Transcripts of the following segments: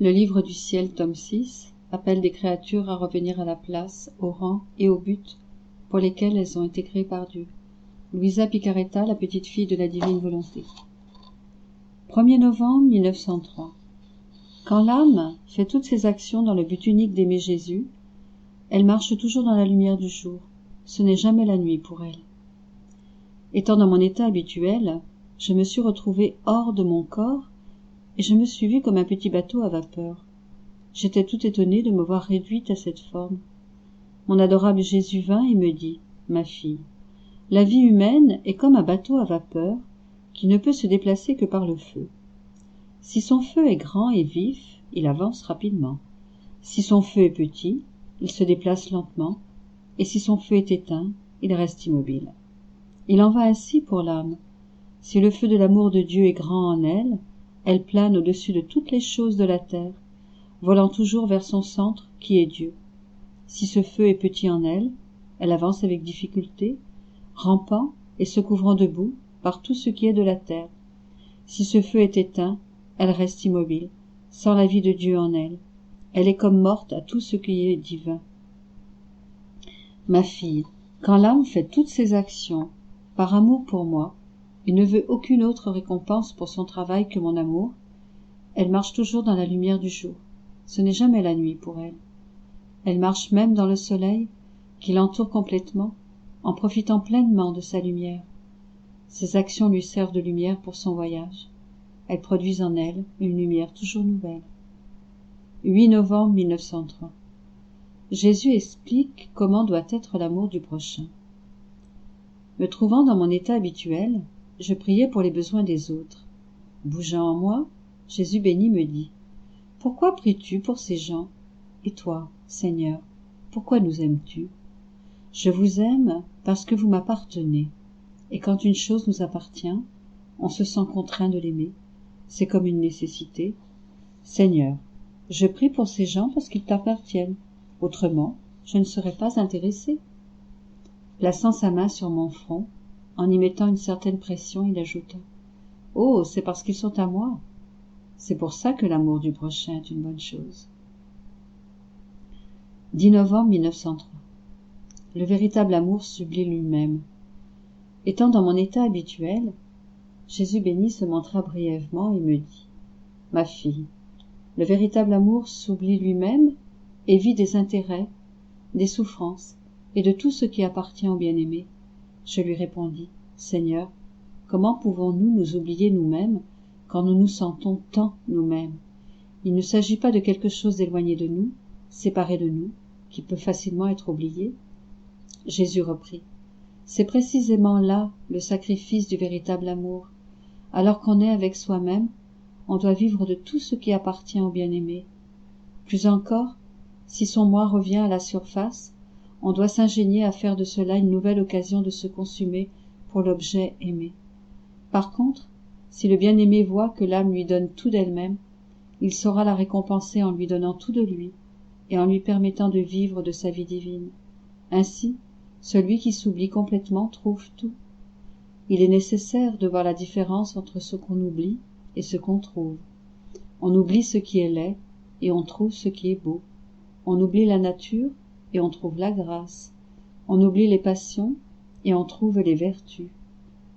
Le livre du ciel, tome 6, appelle des créatures à revenir à la place, au rang et au but pour lesquels elles ont été créées par Dieu. Louisa Picaretta, la petite fille de la divine volonté. 1er novembre 1903. Quand l'âme fait toutes ses actions dans le but unique d'aimer Jésus, elle marche toujours dans la lumière du jour. Ce n'est jamais la nuit pour elle. Étant dans mon état habituel, je me suis retrouvée hors de mon corps et je me suis vue comme un petit bateau à vapeur. J'étais tout étonnée de me voir réduite à cette forme. Mon adorable Jésus vint et me dit « Ma fille, la vie humaine est comme un bateau à vapeur qui ne peut se déplacer que par le feu. Si son feu est grand et vif, il avance rapidement. Si son feu est petit, il se déplace lentement, et si son feu est éteint, il reste immobile. Il en va ainsi pour l'âme. Si le feu de l'amour de Dieu est grand en elle, elle plane au-dessus de toutes les choses de la terre, volant toujours vers son centre qui est Dieu. Si ce feu est petit en elle, elle avance avec difficulté, rampant et se couvrant de boue par tout ce qui est de la terre. Si ce feu est éteint, elle reste immobile, sans la vie de Dieu en elle. Elle est comme morte à tout ce qui est divin. Ma fille, quand l'âme fait toutes ses actions par amour pour moi, et ne veut aucune autre récompense pour son travail que mon amour, elle marche toujours dans la lumière du jour. Ce n'est jamais la nuit pour elle. Elle marche même dans le soleil, qui l'entoure complètement, en profitant pleinement de sa lumière. Ses actions lui servent de lumière pour son voyage. Elles produisent en elle une lumière toujours nouvelle. 8 novembre 1903. Jésus explique comment doit être l'amour du prochain. Me trouvant dans mon état habituel, je priais pour les besoins des autres. Bougeant en moi, Jésus béni me dit « Pourquoi pries-tu pour ces gens? Et toi, Seigneur, pourquoi nous aimes-tu? Je vous aime parce que vous m'appartenez. Et quand une chose nous appartient, on se sent contraint de l'aimer. C'est comme une nécessité. Seigneur, je prie pour ces gens parce qu'ils t'appartiennent. Autrement, je ne serais pas intéressé. » Plaçant sa main sur mon front, en y mettant une certaine pression, il ajouta « Oh, c'est parce qu'ils sont à moi. C'est pour ça que l'amour du prochain est une bonne chose. » 10 novembre 1903. Le véritable amour s'oublie lui-même. Étant dans mon état habituel, Jésus béni se montra brièvement et me dit « Ma fille, le véritable amour s'oublie lui-même et vit des intérêts, des souffrances et de tout ce qui appartient au bien-aimé. » Je lui répondis « Seigneur, comment pouvons-nous nous oublier nous-mêmes quand nous nous sentons tant nous-mêmes? Il ne s'agit pas de quelque chose d'éloigné de nous, séparé de nous, qui peut facilement être oublié. » Jésus reprit « C'est précisément là le sacrifice du véritable amour. Alors qu'on est avec soi-même, on doit vivre de tout ce qui appartient au bien-aimé. Plus encore, si son moi revient à la surface, on doit s'ingénier à faire de cela une nouvelle occasion de se consumer pour l'objet aimé. Par contre, si le bien-aimé voit que l'âme lui donne tout d'elle-même, il saura la récompenser en lui donnant tout de lui et en lui permettant de vivre de sa vie divine. Ainsi, celui qui s'oublie complètement trouve tout. Il est nécessaire de voir la différence entre ce qu'on oublie et ce qu'on trouve. On oublie ce qui est laid et on trouve ce qui est beau. On oublie la nature et on trouve la grâce. On oublie les passions et on trouve les vertus.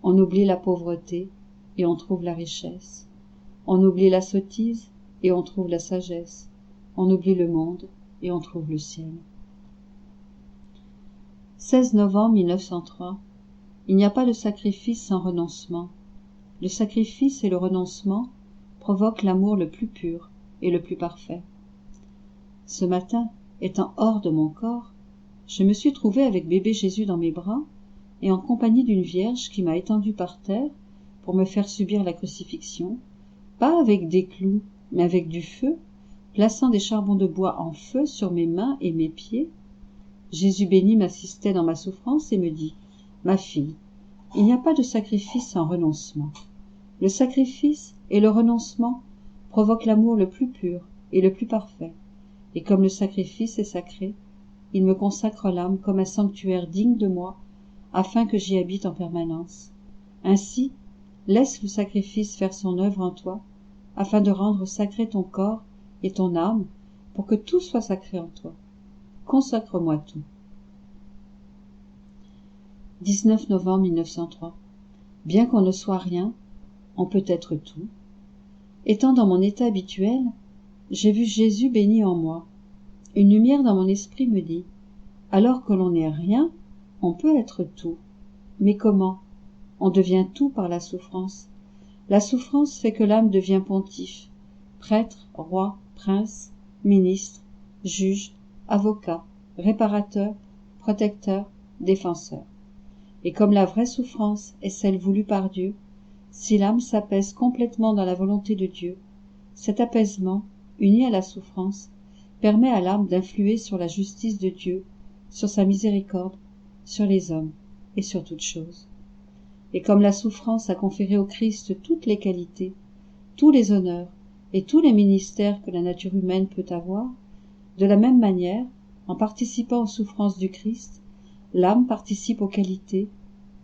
On oublie la pauvreté et on trouve la richesse. On oublie la sottise et on trouve la sagesse. On oublie le monde et on trouve le ciel. 16 novembre 1903. Il n'y a pas de sacrifice sans renoncement. Le sacrifice et le renoncement provoquent l'amour le plus pur et le plus parfait. Ce matin, étant hors de mon corps, je me suis trouvée avec bébé Jésus dans mes bras et en compagnie d'une vierge qui m'a étendue par terre pour me faire subir la crucifixion, pas avec des clous, mais avec du feu, plaçant des charbons de bois en feu sur mes mains et mes pieds. Jésus béni m'assistait dans ma souffrance et me dit « Ma fille, il n'y a pas de sacrifice sans renoncement. Le sacrifice et le renoncement provoquent l'amour le plus pur et le plus parfait. Et comme le sacrifice est sacré, il me consacre l'âme comme un sanctuaire digne de moi, afin que j'y habite en permanence. Ainsi, laisse le sacrifice faire son œuvre en toi, afin de rendre sacré ton corps et ton âme pour que tout soit sacré en toi. Consacre-moi tout. 19 novembre 1903. Bien qu'on ne soit rien, on peut être tout. Étant dans mon état habituel, j'ai vu Jésus béni en moi. Une lumière dans mon esprit me dit, alors que l'on n'est rien, on peut être tout. Mais comment? On devient tout par la souffrance. La souffrance fait que l'âme devient pontife, prêtre, roi, prince, ministre, juge, avocat, réparateur, protecteur, défenseur. Et comme la vraie souffrance est celle voulue par Dieu, si l'âme s'apaise complètement dans la volonté de Dieu, cet apaisement, uni à la souffrance, permet à l'âme d'influer sur la justice de Dieu, sur sa miséricorde, sur les hommes et sur toutes choses. Et comme la souffrance a conféré au Christ toutes les qualités, tous les honneurs et tous les ministères que la nature humaine peut avoir, de la même manière, en participant aux souffrances du Christ, l'âme participe aux qualités,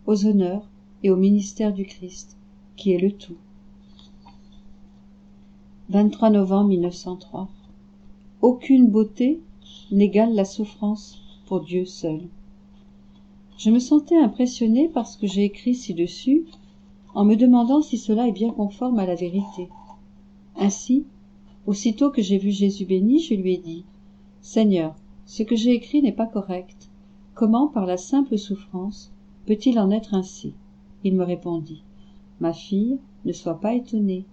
aux honneurs et au ministère du Christ, qui est le tout. 23 novembre 1903. Aucune beauté n'égale la souffrance pour Dieu seul. Je me sentais impressionné par ce que j'ai écrit ci-dessus, en me demandant si cela est bien conforme à la vérité. Ainsi, aussitôt que j'ai vu Jésus béni, je lui ai dit, « Seigneur, ce que j'ai écrit n'est pas correct. Comment, par la simple souffrance, peut-il en être ainsi ?» Il me répondit, « Ma fille, ne sois pas étonnée.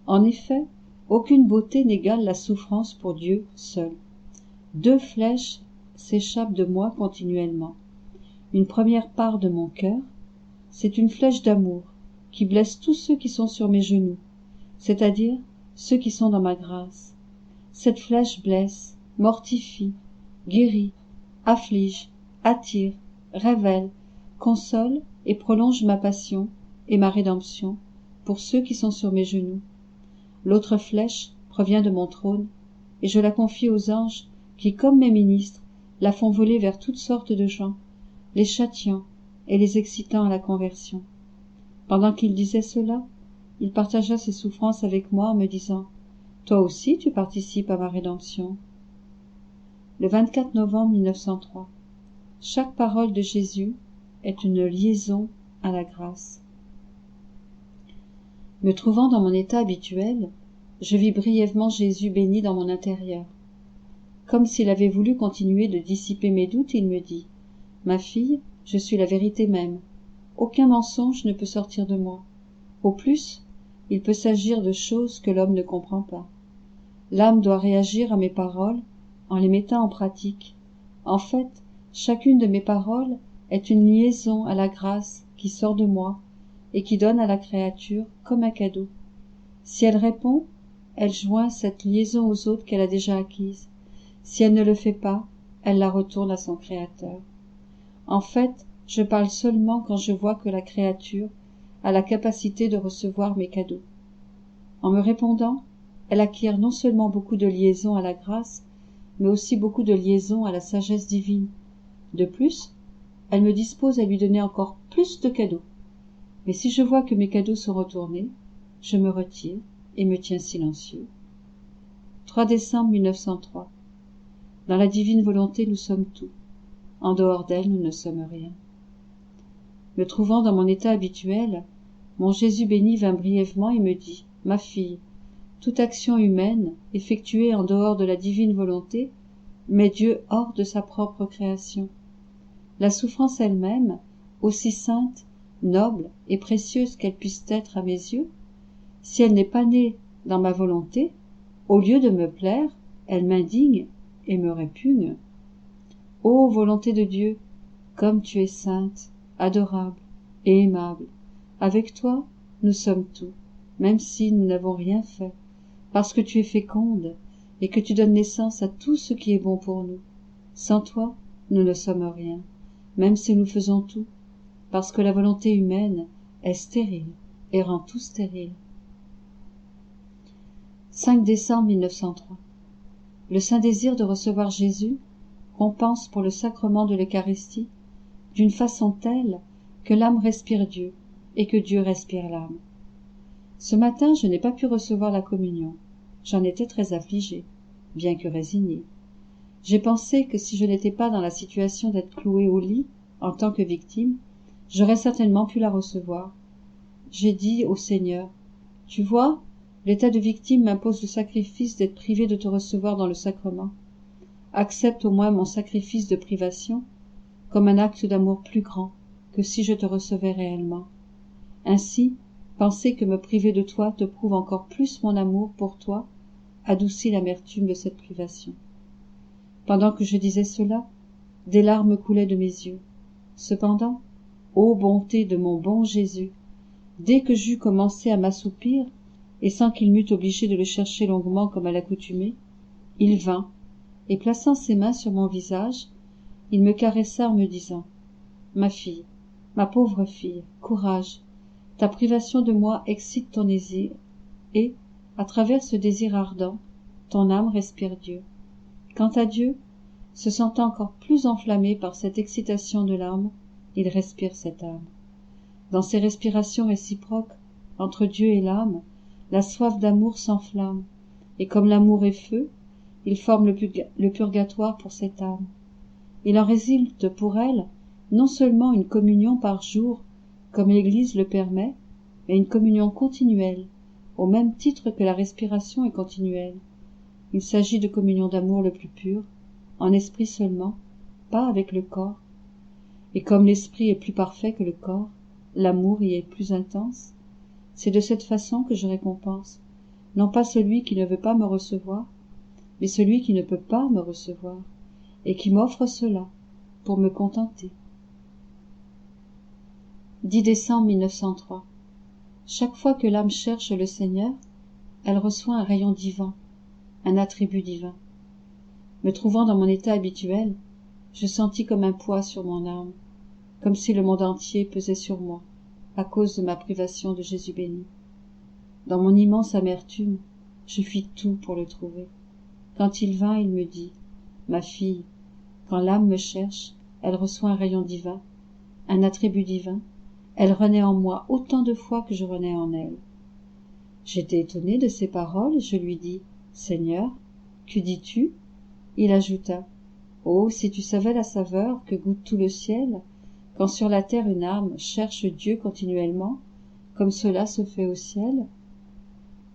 En effet, aucune beauté n'égale la souffrance pour Dieu seul. 2 flèches s'échappent de moi continuellement. Une première part de mon cœur, c'est une flèche d'amour qui blesse tous ceux qui sont sur mes genoux, c'est-à-dire ceux qui sont dans ma grâce. Cette flèche blesse, mortifie, guérit, afflige, attire, révèle, console et prolonge ma passion et ma rédemption pour ceux qui sont sur mes genoux. L'autre flèche provient de mon trône, et je la confie aux anges qui, comme mes ministres, la font voler vers toutes sortes de gens, les châtiant et les excitant à la conversion. Pendant qu'il disait cela, il partagea ses souffrances avec moi en me disant « Toi aussi tu participes à ma rédemption. » Le 24 novembre 1903. Chaque parole de Jésus est une liaison à la grâce. Me trouvant dans mon état habituel, je vis brièvement Jésus béni dans mon intérieur. Comme s'il avait voulu continuer de dissiper mes doutes, il me dit « Ma fille, je suis la vérité même. Aucun mensonge ne peut sortir de moi. Au plus, il peut s'agir de choses que l'homme ne comprend pas. L'âme doit réagir à mes paroles en les mettant en pratique. En fait, chacune de mes paroles est une liaison à la grâce qui sort de moi et qui donne à la créature comme un cadeau. Si elle répond, elle joint cette liaison aux autres qu'elle a déjà acquises. Si elle ne le fait pas, elle la retourne à son Créateur. En fait, je parle seulement quand je vois que la créature a la capacité de recevoir mes cadeaux. En me répondant, elle acquiert non seulement beaucoup de liaisons à la grâce, mais aussi beaucoup de liaisons à la sagesse divine. De plus, elle me dispose à lui donner encore plus de cadeaux. Mais si je vois que mes cadeaux sont retournés, je me retire et me tiens silencieux. 3 décembre 1903. Dans la divine volonté, nous sommes tout. En dehors d'elle, nous ne sommes rien. Me trouvant dans mon état habituel, mon Jésus béni vint brièvement et me dit « Ma fille, toute action humaine, effectuée en dehors de la divine volonté, met Dieu hors de sa propre création. La souffrance elle-même, aussi sainte, noble et précieuse qu'elle puisse être à mes yeux, si elle n'est pas née dans ma volonté, au lieu de me plaire, elle m'indigne et me répugne. Ô volonté de Dieu, comme tu es sainte, adorable et aimable, avec toi nous sommes tout, même si nous n'avons rien fait, parce que tu es féconde et que tu donnes naissance à tout ce qui est bon pour nous. Sans toi, nous ne sommes rien, même si nous faisons tout, parce que la volonté humaine est stérile et rend tout stérile. 5 décembre 1903. Le saint désir de recevoir Jésus compense pour le sacrement de l'Eucharistie d'une façon telle que l'âme respire Dieu et que Dieu respire l'âme. Ce matin, je n'ai pas pu recevoir la communion. J'en étais très affligée. bien que résignée. J'ai pensé que si je n'étais pas dans la situation d'être clouée au lit en tant que victime, j'aurais certainement pu la recevoir. J'ai dit au Seigneur, « Tu vois, l'état de victime m'impose le sacrifice d'être privé de te recevoir dans le sacrement. Accepte au moins mon sacrifice de privation comme un acte d'amour plus grand que si je te recevais réellement. Ainsi, penser que me priver de toi te prouve encore plus mon amour pour toi adoucit l'amertume de cette privation. » Pendant que je disais cela, des larmes coulaient de mes yeux. Cependant, ô bonté de mon bon Jésus, dès que j'eus commencé à m'assoupir, et sans qu'il m'eût obligé de le chercher longuement comme à l'accoutumée, il vint, et plaçant ses mains sur mon visage, il me caressa en me disant « Ma fille, ma pauvre fille, courage, ta privation de moi excite ton désir, et, à travers ce désir ardent, ton âme respire Dieu. Quant à Dieu, se sentant encore plus enflammé par cette excitation de l'âme, il respire cette âme. Dans ces respirations réciproques, entre Dieu et l'âme, la soif d'amour s'enflamme, et comme l'amour est feu, il forme le purgatoire pour cette âme. Il en résulte pour elle non seulement une communion par jour, comme l'Église le permet, mais une communion continuelle, au même titre que la respiration est continuelle. Il s'agit de communion d'amour le plus pur, en esprit seulement, pas avec le corps. Et comme l'esprit est plus parfait que le corps, l'amour y est plus intense. C'est de cette façon que je récompense, non pas celui qui ne veut pas me recevoir, mais celui qui ne peut pas me recevoir, et qui m'offre cela, pour me contenter. 10 décembre 1903. Chaque fois que l'âme cherche le Seigneur, elle reçoit un rayon divin, un attribut divin. Me trouvant dans mon état habituel, je sentis comme un poids sur mon âme, comme si le monde entier pesait sur moi, à cause de ma privation de Jésus béni. Dans mon immense amertume, je fis tout pour le trouver. Quand il vint, il me dit, « Ma fille, quand l'âme me cherche, elle reçoit un rayon divin, un attribut divin, elle renaît en moi autant de fois que je renais en elle. » J'étais étonné de ces paroles et je lui dis, « Seigneur, que dis-tu » Il ajouta, « Oh, si tu savais la saveur que goûte tout le ciel, quand sur la terre une âme cherche Dieu continuellement, comme cela se fait au ciel.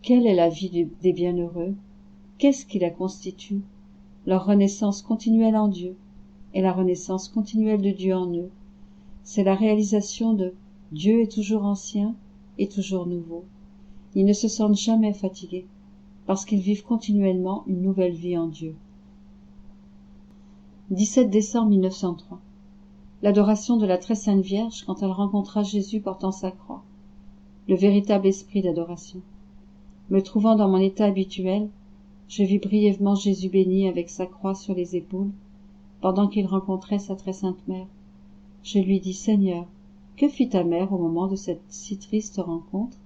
Quelle est la vie des bienheureux? Qu'est-ce qui la constitue? Leur renaissance continuelle en Dieu, et la renaissance continuelle de Dieu en eux. C'est la réalisation de Dieu est toujours ancien et toujours nouveau. Ils ne se sentent jamais fatigués, parce qu'ils vivent continuellement une nouvelle vie en Dieu. 17 décembre 1903. L'adoration de la très sainte Vierge quand elle rencontra Jésus portant sa croix. Le véritable esprit d'adoration. Me trouvant dans mon état habituel, je vis brièvement Jésus béni avec sa croix sur les épaules, pendant qu'il rencontrait sa très sainte mère. Je lui dis, « Seigneur, que fit ta mère au moment de cette si triste rencontre ?»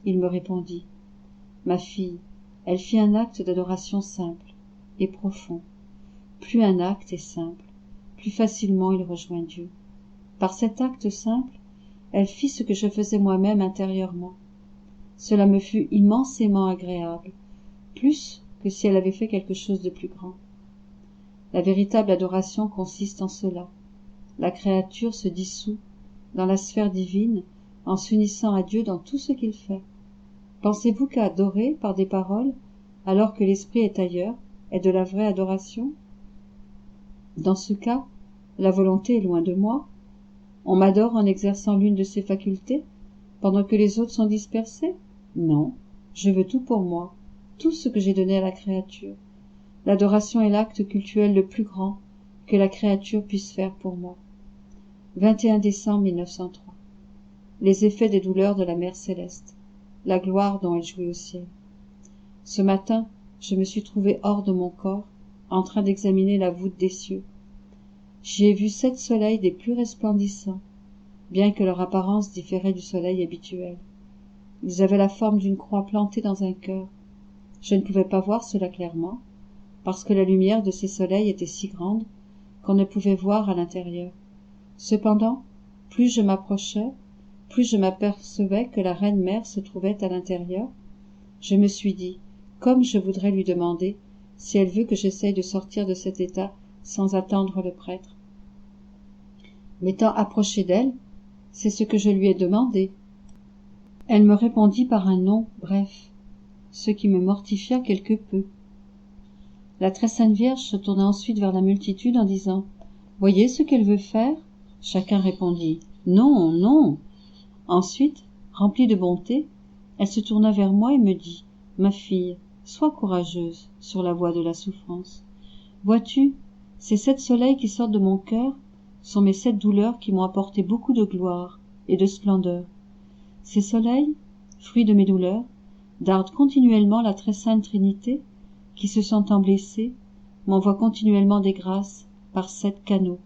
Il me répondit, « Ma fille, elle fit un acte d'adoration simple et profond. Plus un acte est simple, plus facilement il rejoint Dieu. Par cet acte simple, elle fit ce que je faisais moi-même intérieurement. Cela me fut immensément agréable, plus que si elle avait fait quelque chose de plus grand. La véritable adoration consiste en cela. La créature se dissout dans la sphère divine en s'unissant à Dieu dans tout ce qu'il fait. Pensez-vous qu'adorer par des paroles, alors que l'esprit est ailleurs, est de la vraie adoration? Dans ce cas, la volonté est loin de moi. On m'adore en exerçant l'une de ses facultés, pendant que les autres sont dispersées? Non, je veux tout pour moi, tout ce que j'ai donné à la créature. L'adoration est l'acte cultuel le plus grand que la créature puisse faire pour moi. 21 décembre 1903. Les effets des douleurs de la Mère Céleste, la gloire dont elle jouit au ciel. Ce matin, je me suis trouvé hors de mon corps, en train d'examiner la voûte des cieux. J'y ai vu 7 soleils des plus resplendissants, bien que leur apparence différait du soleil habituel. Ils avaient la forme d'une croix plantée dans un cœur. Je ne pouvais pas voir cela clairement, parce que la lumière de ces soleils était si grande qu'on ne pouvait voir à l'intérieur. Cependant, plus je m'approchais, plus je m'apercevais que la Reine Mère se trouvait à l'intérieur. Je me suis dit, comme je voudrais lui demander si elle veut que j'essaye de sortir de cet état sans attendre le prêtre. M'étant approché d'elle, c'est ce que je lui ai demandé. Elle me répondit par un non bref, ce qui me mortifia quelque peu. La très sainte Vierge se tourna ensuite vers la multitude en disant « Voyez ce qu'elle veut faire ?» Chacun répondit « Non, non !» Ensuite, remplie de bonté, elle se tourna vers moi et me dit « Ma fille, sois courageuse sur la voie de la souffrance. Vois-tu, ces 7 soleils qui sortent de mon cœur sont mes 7 douleurs qui m'ont apporté beaucoup de gloire et de splendeur. Ces soleils, fruits de mes douleurs, dardent continuellement la très sainte Trinité, qui se sentant blessée, m'envoie continuellement des grâces par 7 canaux.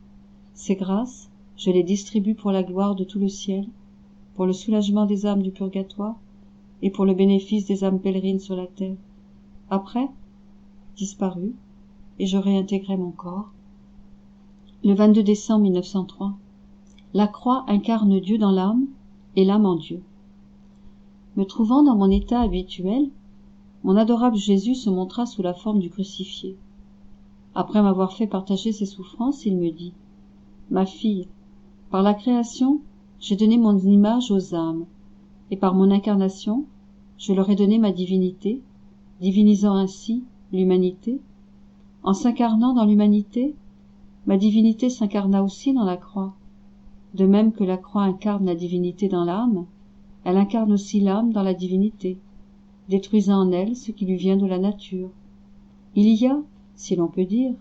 Ces grâces, je les distribue pour la gloire de tout le ciel, pour le soulagement des âmes du purgatoire et pour le bénéfice des âmes pèlerines sur la terre. Après, disparut, et je réintégrai mon corps. Le 22 décembre 1903, la croix incarne Dieu dans l'âme et l'âme en Dieu. Me trouvant dans mon état habituel, mon adorable Jésus se montra sous la forme du crucifié. Après m'avoir fait partager ses souffrances, il me dit « Ma fille, par la création, j'ai donné mon image aux âmes, et par mon incarnation, je leur ai donné ma divinité, divinisant ainsi l'humanité. En s'incarnant dans l'humanité, ma divinité s'incarna aussi dans la croix. De même que la croix incarne la divinité dans l'âme, elle incarne aussi l'âme dans la divinité, détruisant en elle ce qui lui vient de la nature. Il y a, si l'on peut dire,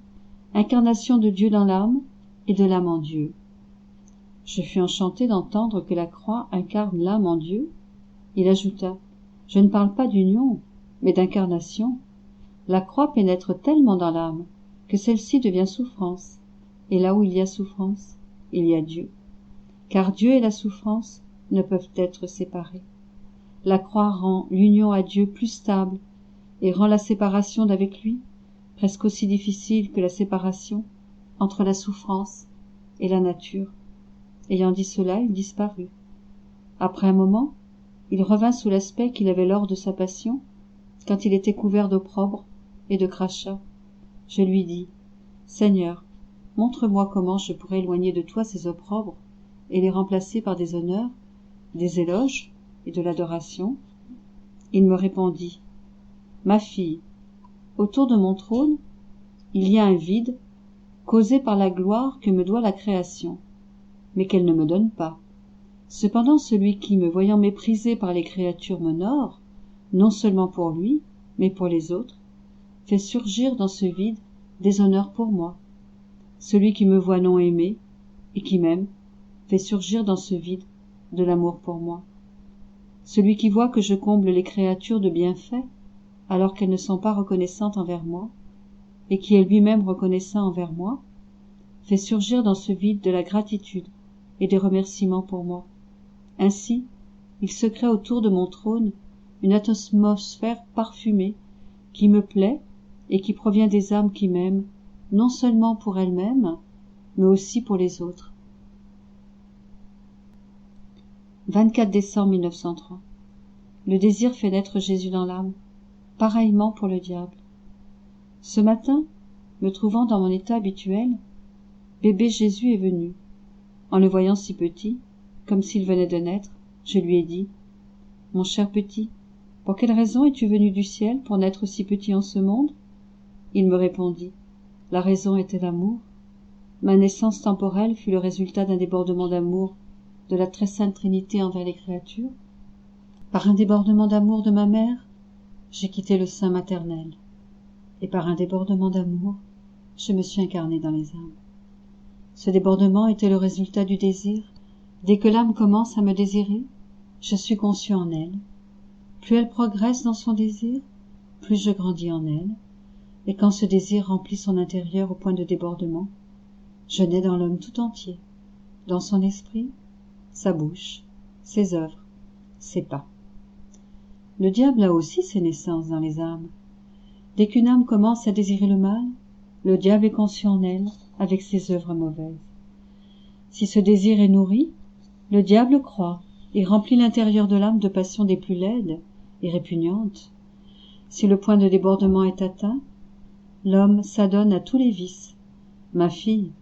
incarnation de Dieu dans l'âme et de l'âme en Dieu. Je fus enchanté d'entendre que la croix incarne l'âme en Dieu. Il ajouta « Je ne parle pas d'union, mais d'incarnation. La croix pénètre tellement dans l'âme que celle-ci devient souffrance, et là où il y a souffrance, il y a Dieu. Car Dieu et la souffrance ne peuvent être séparés. La croix rend l'union à Dieu plus stable et rend la séparation d'avec lui presque aussi difficile que la séparation entre la souffrance et la nature. » Ayant dit cela, il disparut. Après un moment, il revint sous l'aspect qu'il avait lors de sa passion, quand il était couvert d'opprobre et de crachats. Je lui dis « Seigneur, montre-moi comment je pourrais éloigner de toi ces opprobres et les remplacer par des honneurs, des éloges et de l'adoration. » Il me répondit « Ma fille, autour de mon trône, il y a un vide causé par la gloire que me doit la création, mais qu'elle ne me donne pas. Cependant celui qui, me voyant méprisé par les créatures, m'honore, non seulement pour lui, mais pour les autres, fait surgir dans ce vide des honneurs pour moi. Celui qui me voit non aimé, et qui m'aime, fait surgir dans ce vide de l'amour pour moi. Celui qui voit que je comble les créatures de bienfaits, alors qu'elles ne sont pas reconnaissantes envers moi, et qui est lui-même reconnaissant envers moi, fait surgir dans ce vide de la gratitude et des remerciements pour moi. Ainsi, il se crée autour de mon trône une atmosphère parfumée qui me plaît et qui provient des âmes qui m'aiment, non seulement pour elles-mêmes, mais aussi pour les autres. 24 décembre 1903. Le désir fait naître Jésus dans l'âme, pareillement pour le diable. Ce matin, me trouvant dans mon état habituel, bébé Jésus est venu. En le voyant si petit, comme s'il venait de naître, je lui ai dit « Mon cher petit, pour quelle raison es-tu venu du ciel pour naître si petit en ce monde ?» Il me répondit « La raison était l'amour. Ma naissance temporelle fut le résultat d'un débordement d'amour de la très sainte Trinité envers les créatures. Par un débordement d'amour de ma mère, j'ai quitté le sein maternel. Et par un débordement d'amour, je me suis incarné dans les âmes. Ce débordement était le résultat du désir. Dès que l'âme commence à me désirer, je suis conçu en elle. Plus elle progresse dans son désir, plus je grandis en elle. Et quand ce désir remplit son intérieur au point de débordement, je nais dans l'homme tout entier, dans son esprit, sa bouche, ses œuvres, ses pas. Le diable a aussi ses naissances dans les âmes. Dès qu'une âme commence à désirer le mal, le diable est conçu en elle avec ses œuvres mauvaises. Si ce désir est nourri, le diable croît et remplit l'intérieur de l'âme de passions des plus laides et répugnantes. Si le point de débordement est atteint, L'homme s'adonne à tous les vices. Ma fille,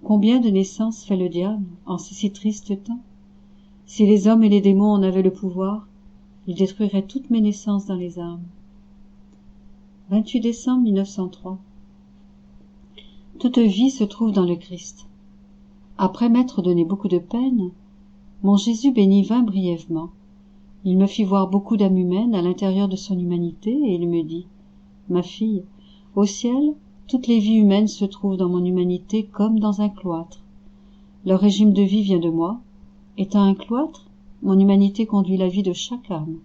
combien de naissances fait le diable en ces si tristes temps? Si les hommes et les démons en avaient le pouvoir, ils détruiraient toutes mes naissances dans les âmes. 28 décembre 1903. Toute vie se trouve dans le Christ. Après m'être donné beaucoup de peine, mon Jésus béni vint brièvement. Il me fit voir beaucoup d'âmes humaines à l'intérieur de son humanité et il me dit « Ma fille, au ciel, toutes les vies humaines se trouvent dans mon humanité comme dans un cloître. Leur régime de vie vient de moi. Étant un cloître, mon humanité conduit la vie de chaque âme.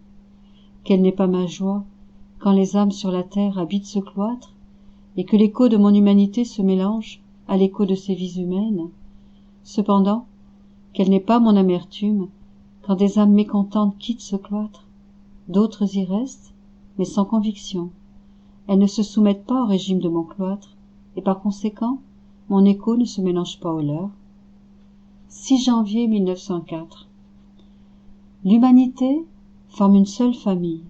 Quelle n'est pas ma joie quand les âmes sur la terre habitent ce cloître et que l'écho de mon humanité se mélange à l'écho de ces vies humaines. Cependant, quelle n'est pas mon amertume quand des âmes mécontentes quittent ce cloître. D'autres y restent, mais sans conviction. Elles ne se soumettent pas au régime de mon cloître, et par conséquent, mon écho ne se mélange pas au leur. 6 janvier 1904. L'humanité forme une seule famille.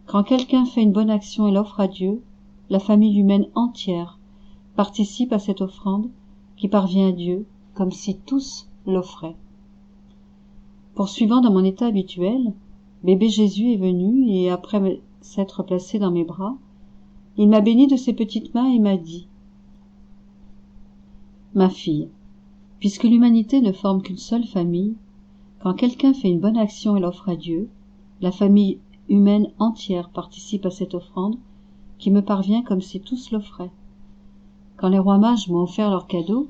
Quand quelqu'un fait une bonne action et l'offre à Dieu, la famille humaine entière participe à cette offrande qui parvient à Dieu comme si tous l'offraient. Poursuivant dans mon état habituel, bébé Jésus est venu et après s'être placé dans mes bras, il m'a béni de ses petites mains et m'a dit « Ma fille, puisque l'humanité ne forme qu'une seule famille, quand quelqu'un fait une bonne action et l'offre à Dieu, la famille humaine entière participe à cette offrande qui me parvient comme si tous l'offraient. Quand les rois mages m'ont offert leurs cadeaux,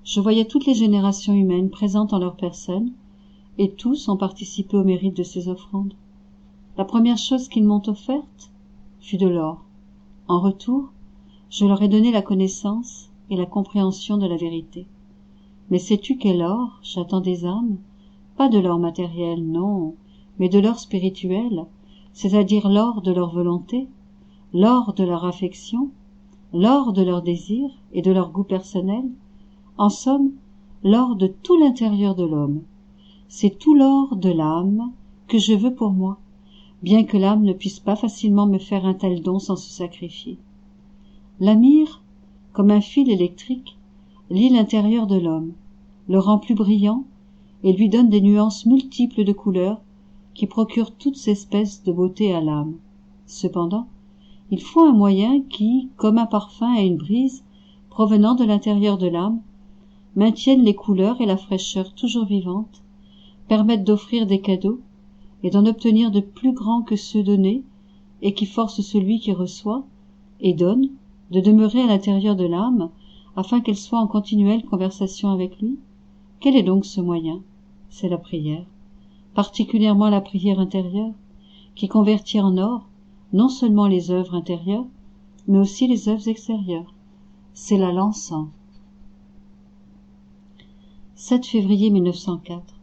je voyais toutes les générations humaines présentes en leur personne, et tous ont participé au mérite de ces offrandes. La première chose qu'ils m'ont offerte fut de l'or. En retour, je leur ai donné la connaissance et la compréhension de la vérité. Mais sais-tu quel or j'attends des âmes? Pas de l'or matériel, non, mais de l'or spirituel, c'est-à-dire l'or de leur volonté, l'or de leur affection, l'or de leur désir et de leur goût personnel, en somme, l'or de tout l'intérieur de l'homme. C'est tout l'or de l'âme que je veux pour moi, bien que l'âme ne puisse pas facilement me faire un tel don sans se sacrifier. La myrrhe, comme un fil électrique, lie l'intérieur de l'homme, le rend plus brillant et lui donne des nuances multiples de couleurs qui procurent toutes espèces de beauté à l'âme. Cependant, il faut un moyen qui, comme un parfum et une brise, provenant de l'intérieur de l'âme, maintiennent les couleurs et la fraîcheur toujours vivantes, permettent d'offrir des cadeaux et d'en obtenir de plus grands que ceux donnés, et qui forcent celui qui reçoit et donne de demeurer à l'intérieur de l'âme, afin qu'elle soit en continuelle conversation avec lui. Quel est donc ce moyen? C'est la prière, particulièrement la prière intérieure, qui convertit en or non seulement les œuvres intérieures, mais aussi les œuvres extérieures. C'est là l'encens. 7 février 1904.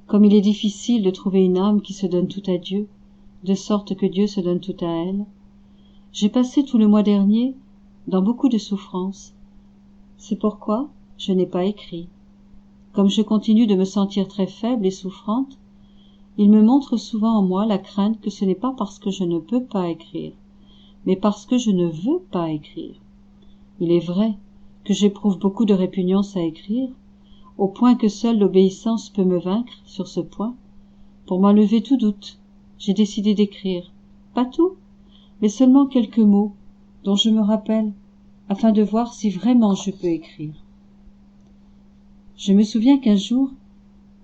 Comme il est difficile de trouver une âme qui se donne tout à Dieu, de sorte que Dieu se donne tout à elle, j'ai passé tout le mois dernier dans beaucoup de souffrances. C'est pourquoi je n'ai pas écrit. Comme je continue de me sentir très faible et souffrante, il me montre souvent en moi la crainte que ce n'est pas parce que je ne peux pas écrire, mais parce que je ne veux pas écrire. Il est vrai que j'éprouve beaucoup de répugnance à écrire, au point que seule l'obéissance peut me vaincre sur ce point. Pour m'enlever tout doute, j'ai décidé d'écrire, pas tout, mais seulement quelques mots dont je me rappelle, afin de voir si vraiment je peux écrire. Je me souviens qu'un jour,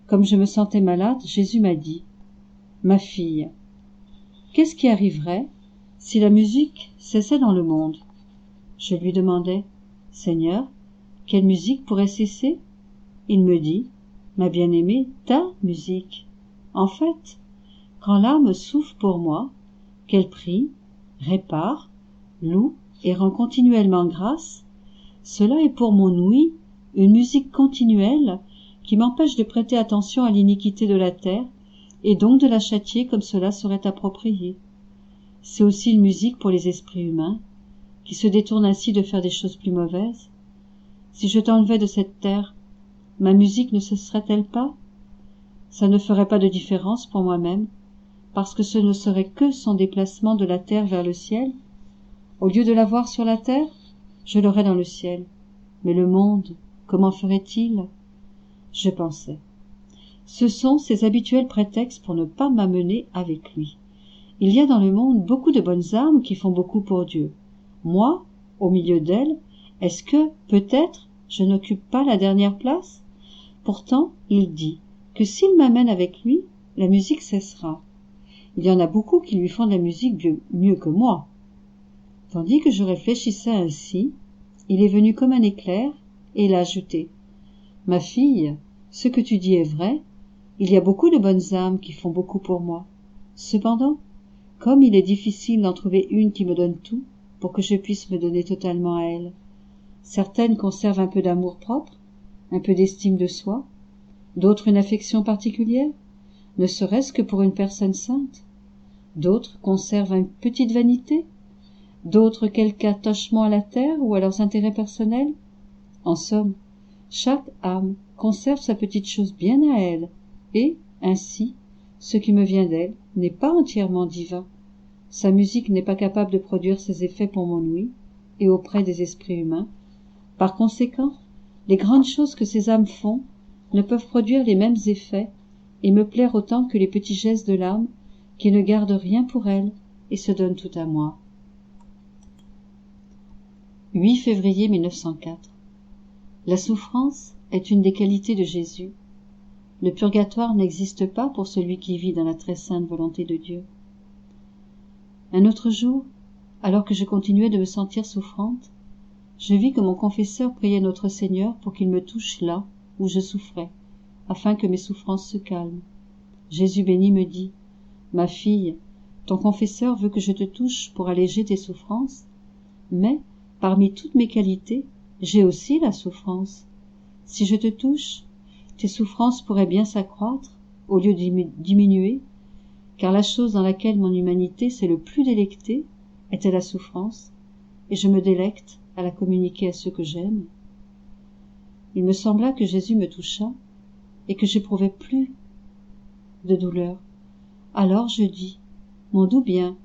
comme je me sentais malade, Jésus m'a dit « Ma fille, qu'est-ce qui arriverait si la musique cessait dans le monde ?» Je lui demandai « Seigneur, quelle musique pourrait cesser ?» Il me dit « Ma bien-aimée, ta musique. En fait, quand l'âme souffre pour moi, qu'elle prie, répare, loue et rend continuellement grâce, cela est pour mon ouïe une musique continuelle qui m'empêche de prêter attention à l'iniquité de la terre et donc de la châtier comme cela serait approprié. C'est aussi une musique pour les esprits humains, qui se détournent ainsi de faire des choses plus mauvaises. Si je t'enlevais de cette terre, ma musique ne cesserait-elle pas? Ça ne ferait pas de différence pour moi-même, parce que ce ne serait que son déplacement de la terre vers le ciel. Au lieu de l'avoir sur la terre, je l'aurais dans le ciel. Mais le monde, comment ferait-il? Je pensais. Ce sont ses habituels prétextes pour ne pas m'amener avec lui. Il y a dans le monde beaucoup de bonnes âmes qui font beaucoup pour Dieu. Moi, au milieu d'elles, est-ce que, peut-être, je n'occupe pas la dernière place? Pourtant, il dit que s'il m'amène avec lui, la musique cessera. Il y en a beaucoup qui lui font de la musique mieux que moi. Tandis que je réfléchissais ainsi, il est venu comme un éclair, et il a ajouté « Ma fille, ce que tu dis est vrai, il y a beaucoup de bonnes âmes qui font beaucoup pour moi. Cependant, comme il est difficile d'en trouver une qui me donne tout, pour que je puisse me donner totalement à elle. Certaines conservent un peu d'amour-propre, un peu d'estime de soi, d'autres une affection particulière, ne serait-ce que pour une personne sainte. D'autres conservent une petite vanité, d'autres quelque attachement à la terre ou à leurs intérêts personnels. En somme, chaque âme conserve sa petite chose bien à elle, et, ainsi, ce qui me vient d'elle n'est pas entièrement divin. Sa musique n'est pas capable de produire ses effets pour mon ouïe et auprès des esprits humains. Par conséquent, les grandes choses que ces âmes font ne peuvent produire les mêmes effets et me plaire autant que les petits gestes de l'âme qui ne garde rien pour elle et se donne tout à moi. 8 février 1904. La souffrance est une des qualités de Jésus. Le purgatoire n'existe pas pour celui qui vit dans la très sainte volonté de Dieu. Un autre jour, alors que je continuais de me sentir souffrante, je vis que mon confesseur priait notre Seigneur pour qu'il me touche là où je souffrais, afin que mes souffrances se calment. Jésus béni me dit « Ma fille, ton confesseur veut que je te touche pour alléger tes souffrances, mais parmi toutes mes qualités, j'ai aussi la souffrance. Si je te touche, tes souffrances pourraient bien s'accroître au lieu de diminuer, car la chose dans laquelle mon humanité s'est le plus délectée était la souffrance, et je me délecte à la communiquer à ceux que j'aime. » Il me sembla que Jésus me toucha, et que j'éprouvais plus de douleur. Alors je dis, mon doux bien,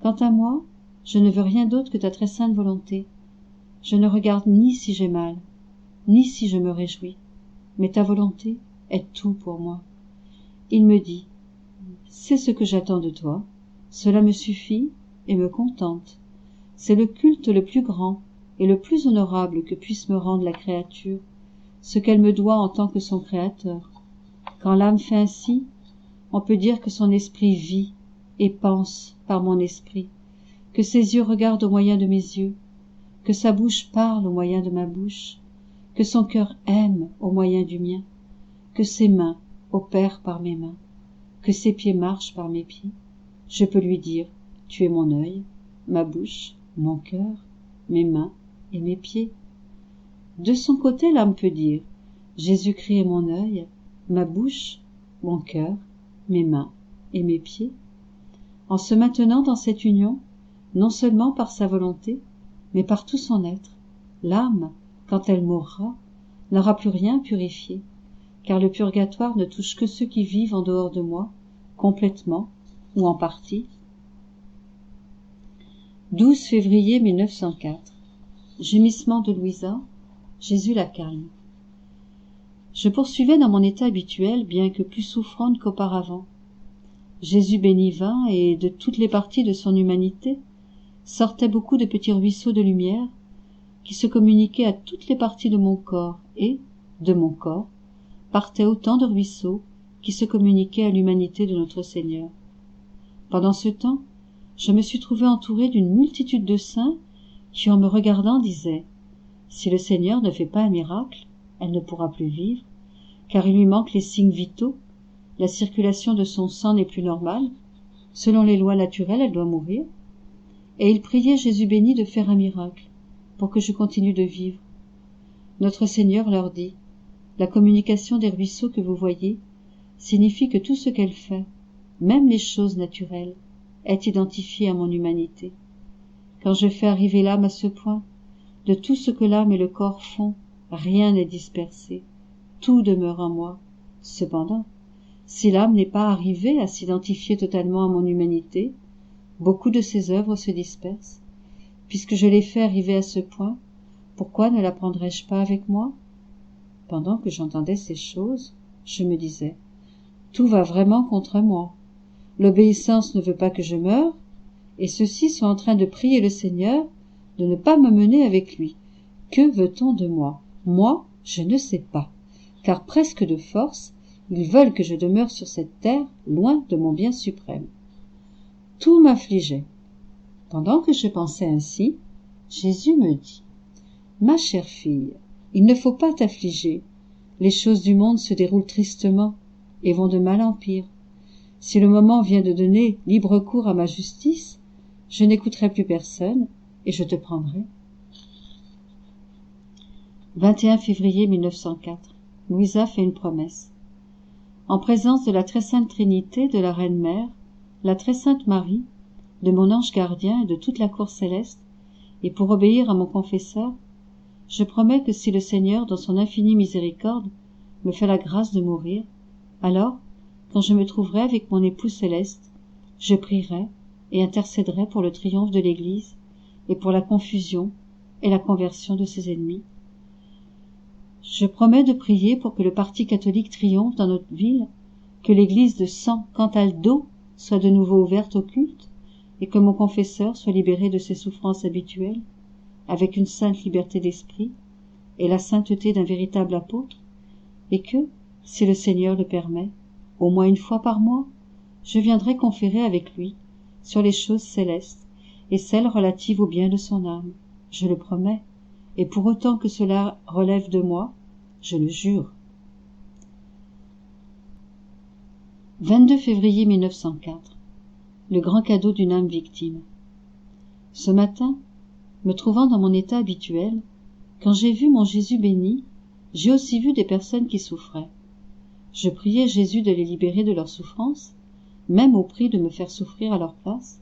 quant à moi, je ne veux rien d'autre que ta très sainte volonté. Je ne regarde ni si j'ai mal, ni si je me réjouis, mais ta volonté est tout pour moi. Il me dit, c'est ce que j'attends de toi, cela me suffit et me contente. C'est le culte le plus grand et le plus honorable que puisse me rendre la créature, ce qu'elle me doit en tant que son créateur. Quand l'âme fait ainsi, on peut dire que son esprit vit et pense par mon esprit, que ses yeux regardent au moyen de mes yeux, que sa bouche parle au moyen de ma bouche, que son cœur aime au moyen du mien, que ses mains opèrent par mes mains, que ses pieds marchent par mes pieds. Je peux lui dire, tu es mon œil, ma bouche, mon cœur, mes mains et mes pieds. De son côté, l'âme peut dire, Jésus-Christ est mon œil, ma bouche, mon cœur, mes mains et mes pieds. En se maintenant dans cette union, non seulement par sa volonté, mais par tout son être, l'âme, quand elle mourra, n'aura plus rien purifié, car le purgatoire ne touche que ceux qui vivent en dehors de moi, complètement ou en partie. 12 février 1904. Gémissement de Louisa, Jésus la calme. Je poursuivais dans mon état habituel, bien que plus souffrante qu'auparavant. Jésus béni vint, et de toutes les parties de son humanité sortaient beaucoup de petits ruisseaux de lumière qui se communiquaient à toutes les parties de mon corps, et, de mon corps, partaient autant de ruisseaux qui se communiquaient à l'humanité de notre Seigneur. Pendant ce temps, je me suis trouvé entouré d'une multitude de saints qui, en me regardant, disaient « Si le Seigneur ne fait pas un miracle, elle ne pourra plus vivre, car il lui manque les signes vitaux, la circulation de son sang n'est plus normale, selon les lois naturelles, elle doit mourir. » Et ils priaient Jésus béni de faire un miracle, pour que je continue de vivre. Notre Seigneur leur dit, la communication des ruisseaux que vous voyez signifie que tout ce qu'elle fait, même les choses naturelles, est identifié à mon humanité. Quand je fais arriver l'âme à ce point, de tout ce que l'âme et le corps font, rien n'est dispersé, tout demeure en moi. Cependant, si l'âme n'est pas arrivée à s'identifier totalement à mon humanité, beaucoup de ses œuvres se dispersent, Puisque je l'ai fait arriver à ce point, pourquoi ne la prendrais-je pas avec moi? Pendant que j'entendais ces choses, je me disais, tout va vraiment contre moi. L'obéissance ne veut pas que je meure, et ceux-ci sont en train de prier le Seigneur de ne pas me mener avec lui. Que veut-on de moi? Moi, je ne sais pas, car presque de force, ils veulent que je demeure sur cette terre, loin de mon bien suprême. Tout m'affligeait. Pendant que je pensais ainsi, Jésus me dit, « Ma chère fille, il ne faut pas t'affliger. Les choses du monde se déroulent tristement et vont de mal en pire. Si le moment vient de donner libre cours à ma justice, je n'écouterai plus personne et je te prendrai. » 21 février 1904. Louisa fait une promesse. En présence de la très sainte Trinité, de la Reine Mère, la très sainte Marie, de mon ange gardien et de toute la cour céleste, et pour obéir à mon confesseur, je promets que si le Seigneur, dans son infinie miséricorde, me fait la grâce de mourir, alors, quand je me trouverai avec mon époux céleste, je prierai et intercéderai pour le triomphe de l'Église et pour la confusion et la conversion de ses ennemis. Je promets de prier pour que le parti catholique triomphe dans notre ville, que l'église de San Cantaldo soit de nouveau ouverte au culte, et que mon confesseur soit libéré de ses souffrances habituelles, avec une sainte liberté d'esprit et la sainteté d'un véritable apôtre, et que, si le Seigneur le permet, au moins une fois par mois, je viendrai conférer avec lui sur les choses célestes et celles relatives au bien de son âme. Je le promets, et pour autant que cela relève de moi, je le jure. 22 février 1904. Le grand cadeau d'une âme victime. Ce matin, me trouvant dans mon état habituel, quand j'ai vu mon Jésus béni, j'ai aussi vu des personnes qui souffraient. Je priais Jésus de les libérer de leurs souffrances, même au prix de me faire souffrir à leur place.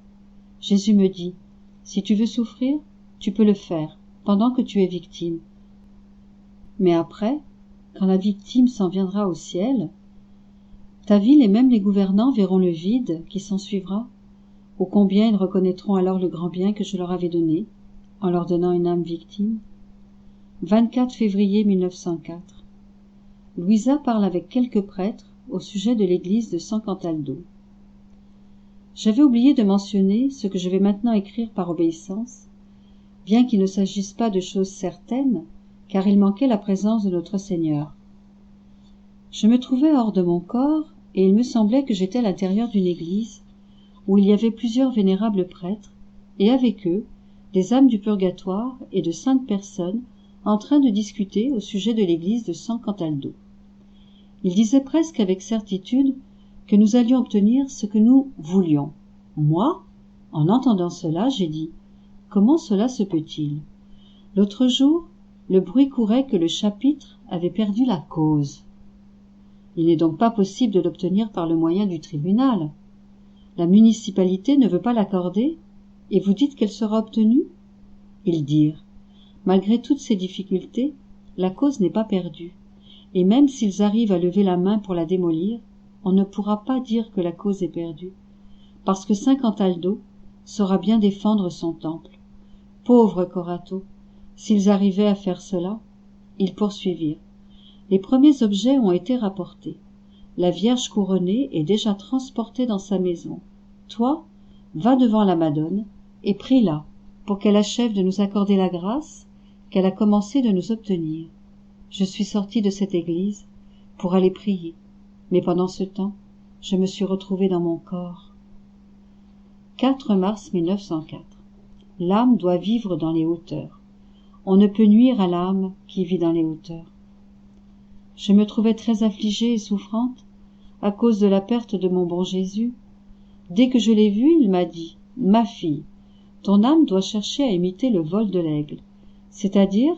Jésus me dit, « Si tu veux souffrir, tu peux le faire, pendant que tu es victime. Mais après, quand la victime s'en viendra au ciel, ta ville et même les gouvernants verront le vide qui s'ensuivra. Ô combien ils reconnaîtront alors le grand bien que je leur avais donné, en leur donnant une âme victime. » 24 février 1904. Louisa parle avec quelques prêtres au sujet de l'église de San Cantaldo. J'avais oublié de mentionner ce que je vais maintenant écrire par obéissance, bien qu'il ne s'agisse pas de choses certaines, car il manquait la présence de notre Seigneur. Je me trouvais hors de mon corps, et il me semblait que j'étais à l'intérieur d'une église, où il y avait plusieurs vénérables prêtres, et avec eux, des âmes du purgatoire et de saintes personnes en train de discuter au sujet de l'église de San Cantaldo. Ils disaient presque avec certitude que nous allions obtenir ce que nous voulions. Moi, en entendant cela, j'ai dit « Comment cela se peut-il » L'autre jour, le bruit courait que le chapitre avait perdu la cause. Il n'est donc pas possible de l'obtenir par le moyen du tribunal. La municipalité ne veut pas l'accorder, et vous dites qu'elle sera obtenue? Ils dirent, malgré toutes ces difficultés, la cause n'est pas perdue, et même s'ils arrivent à lever la main pour la démolir, on ne pourra pas dire que la cause est perdue, parce que San Cantaldo saura bien défendre son temple. Pauvre Corato, s'ils arrivaient à faire cela, ils poursuivirent. Les premiers objets ont été rapportés. La Vierge couronnée est déjà transportée dans sa maison. Toi, va devant la Madone et prie-la pour qu'elle achève de nous accorder la grâce qu'elle a commencé de nous obtenir. Je suis sorti de cette église pour aller prier, mais pendant ce temps, je me suis retrouvé dans mon corps. 4 mars 1904. L'âme doit vivre dans les hauteurs. On ne peut nuire à l'âme qui vit dans les hauteurs. Je me trouvais très affligée et souffrante à cause de la perte de mon bon Jésus. Dès que je l'ai vu, il m'a dit « Ma fille, ton âme doit chercher à imiter le vol de l'aigle, c'est-à-dire,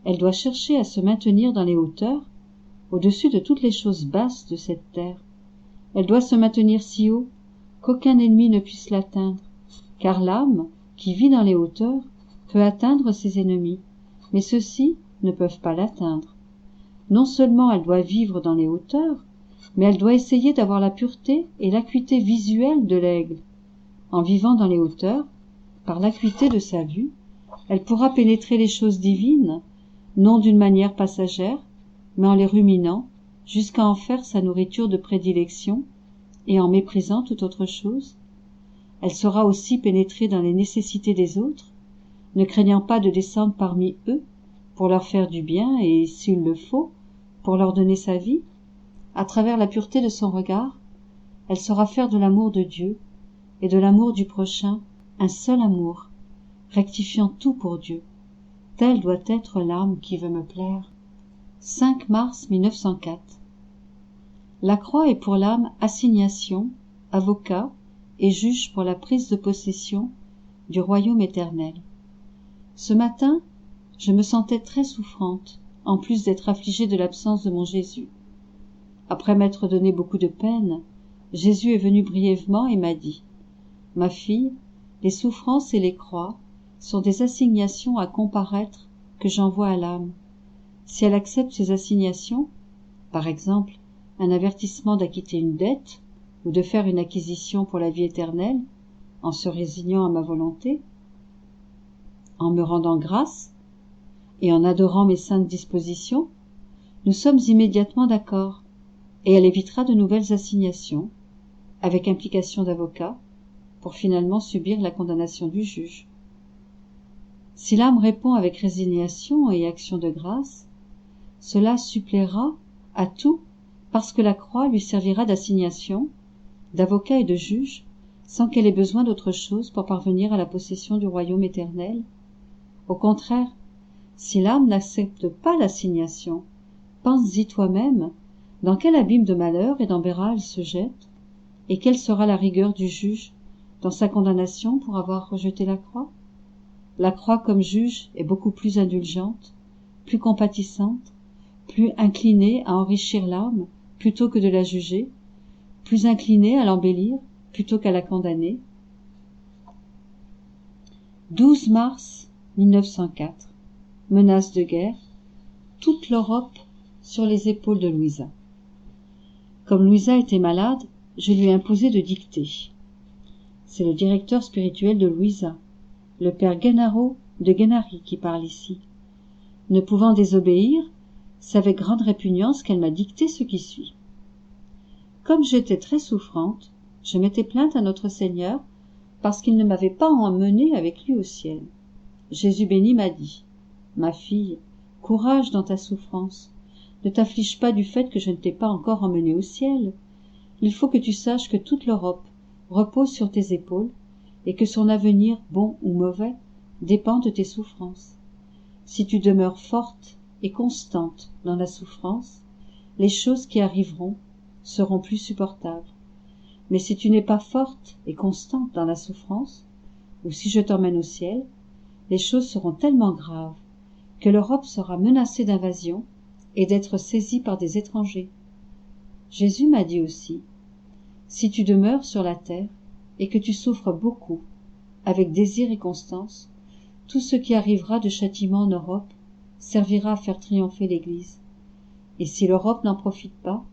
elle doit chercher à se maintenir dans les hauteurs, au-dessus de toutes les choses basses de cette terre. Elle doit se maintenir si haut qu'aucun ennemi ne puisse l'atteindre, car l'âme, qui vit dans les hauteurs, peut atteindre ses ennemis, mais ceux-ci ne peuvent pas l'atteindre. Non seulement elle doit vivre dans les hauteurs, mais elle doit essayer d'avoir la pureté et l'acuité visuelle de l'aigle. En vivant dans les hauteurs, par l'acuité de sa vue, Elle pourra pénétrer les choses divines, non d'une manière passagère, mais en les ruminant, jusqu'à en faire sa nourriture de prédilection, et en méprisant toute autre chose. Elle saura aussi pénétrer dans les nécessités des autres, ne craignant pas de descendre parmi eux, pour leur faire du bien et, s'il le faut, pour leur donner sa vie. À travers la pureté de son regard, elle saura faire de l'amour de Dieu et de l'amour du prochain un seul amour, rectifiant tout pour Dieu. Telle doit être l'âme qui veut me plaire. 5 mars 1904. La croix est pour l'âme assignation, avocat et juge pour la prise de possession du royaume éternel. Ce matin, je me sentais très souffrante, en plus d'être affligée de l'absence de mon Jésus. Après m'être donné beaucoup de peine, Jésus est venu brièvement et m'a dit « Ma fille, les souffrances et les croix sont des assignations à comparaître que j'envoie à l'âme. Si elle accepte ces assignations, par exemple un avertissement d'acquitter une dette ou de faire une acquisition pour la vie éternelle, en se résignant à ma volonté, en me rendant grâce et en adorant mes saintes dispositions, nous sommes immédiatement d'accord, et elle évitera de nouvelles assignations, avec implication d'avocat, pour finalement subir la condamnation du juge. Si l'âme répond avec résignation et action de grâce, cela suppléera à tout parce que la croix lui servira d'assignation, d'avocat et de juge, sans qu'elle ait besoin d'autre chose pour parvenir à la possession du royaume éternel. Au contraire, si l'âme n'accepte pas l'assignation, pense-y toi-même dans quel abîme de malheur et d'embarras elle se jette, et quelle sera la rigueur du juge dans sa condamnation pour avoir rejeté la croix. La croix comme juge est beaucoup plus indulgente, plus compatissante, plus inclinée à enrichir l'âme plutôt que de la juger, plus inclinée à l'embellir plutôt qu'à la condamner. 12 mars 1904. Menace de guerre. Toute l'Europe sur les épaules de Louisa. Comme Louisa était malade, je lui ai imposé de dicter. C'est le directeur spirituel de Louisa, le père Gennaro de Gennari, qui parle ici. Ne pouvant désobéir, c'est avec grande répugnance qu'elle m'a dicté ce qui suit. Comme j'étais très souffrante, je m'étais plainte à notre Seigneur parce qu'il ne m'avait pas emmenée avec lui au ciel. Jésus béni m'a dit « Ma fille, courage dans ta souffrance. Ne t'afflige pas du fait que je ne t'ai pas encore emmenée au ciel. Il faut que tu saches que toute l'Europe repose sur tes épaules et que son avenir, bon ou mauvais, dépend de tes souffrances. Si tu demeures forte et constante dans la souffrance, les choses qui arriveront seront plus supportables. Mais si tu n'es pas forte et constante dans la souffrance, ou si je t'emmène au ciel, les choses seront tellement graves que l'Europe sera menacée d'invasion et d'être saisie par des étrangers. Jésus m'a dit aussi, si tu demeures sur la terre et que tu souffres beaucoup, avec désir et constance, tout ce qui arrivera de châtiment en Europe servira à faire triompher l'Église. Et si l'Europe n'en profite pas,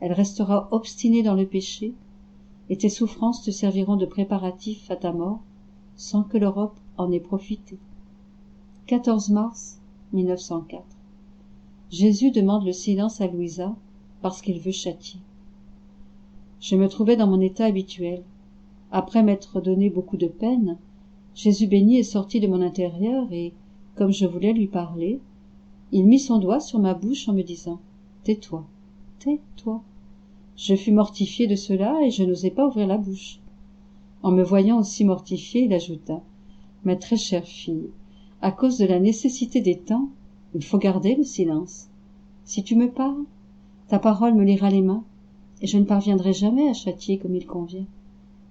elle restera obstinée dans le péché, et tes souffrances te serviront de préparatifs à ta mort, sans que l'Europe en ait profité. 14 mars 1904. Jésus demande le silence à Louisa parce qu'il veut châtier. Je me trouvais dans mon état habituel. Après m'être donné beaucoup de peine, Jésus béni est sorti de mon intérieur et, comme je voulais lui parler, il mit son doigt sur ma bouche en me disant « Tais-toi, tais-toi ». Je fus mortifiée de cela et je n'osais pas ouvrir la bouche. En me voyant aussi mortifiée, il ajouta « Ma très chère fille, à cause de la nécessité des temps, il faut garder le silence. Si tu me parles, ta parole me liera les mains, et je ne parviendrai jamais à châtier comme il convient,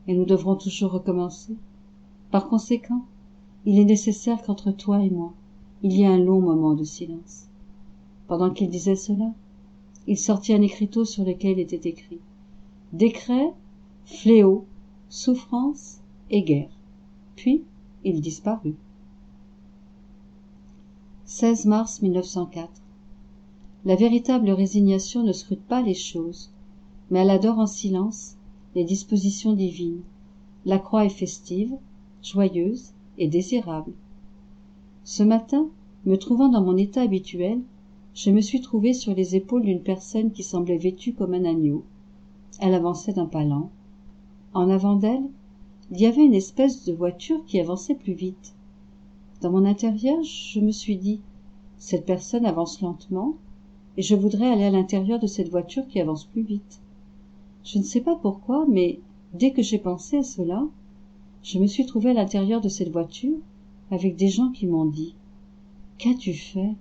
et nous devrons toujours recommencer. Par conséquent, il est nécessaire qu'entre toi et moi, il y ait un long moment de silence. » Pendant qu'il disait cela, il sortit un écriteau sur lequel était écrit « Décret, fléau, souffrance et guerre ». Puis, il disparut. 16 mars 1904. La véritable résignation ne scrute pas les choses, mais elle adore en silence les dispositions divines. La croix est festive, joyeuse et désirable. Ce matin, me trouvant dans mon état habituel, je me suis trouvé sur les épaules d'une personne qui semblait vêtue comme un agneau. Elle avançait d'un pas lent. En avant d'elle, il y avait une espèce de voiture qui avançait plus vite. Dans mon intérieur, je me suis dit, cette personne avance lentement, et je voudrais aller à l'intérieur de cette voiture qui avance plus vite. Je ne sais pas pourquoi, mais dès que j'ai pensé à cela, je me suis trouvé à l'intérieur de cette voiture avec des gens qui m'ont dit « Qu'as-tu fait ?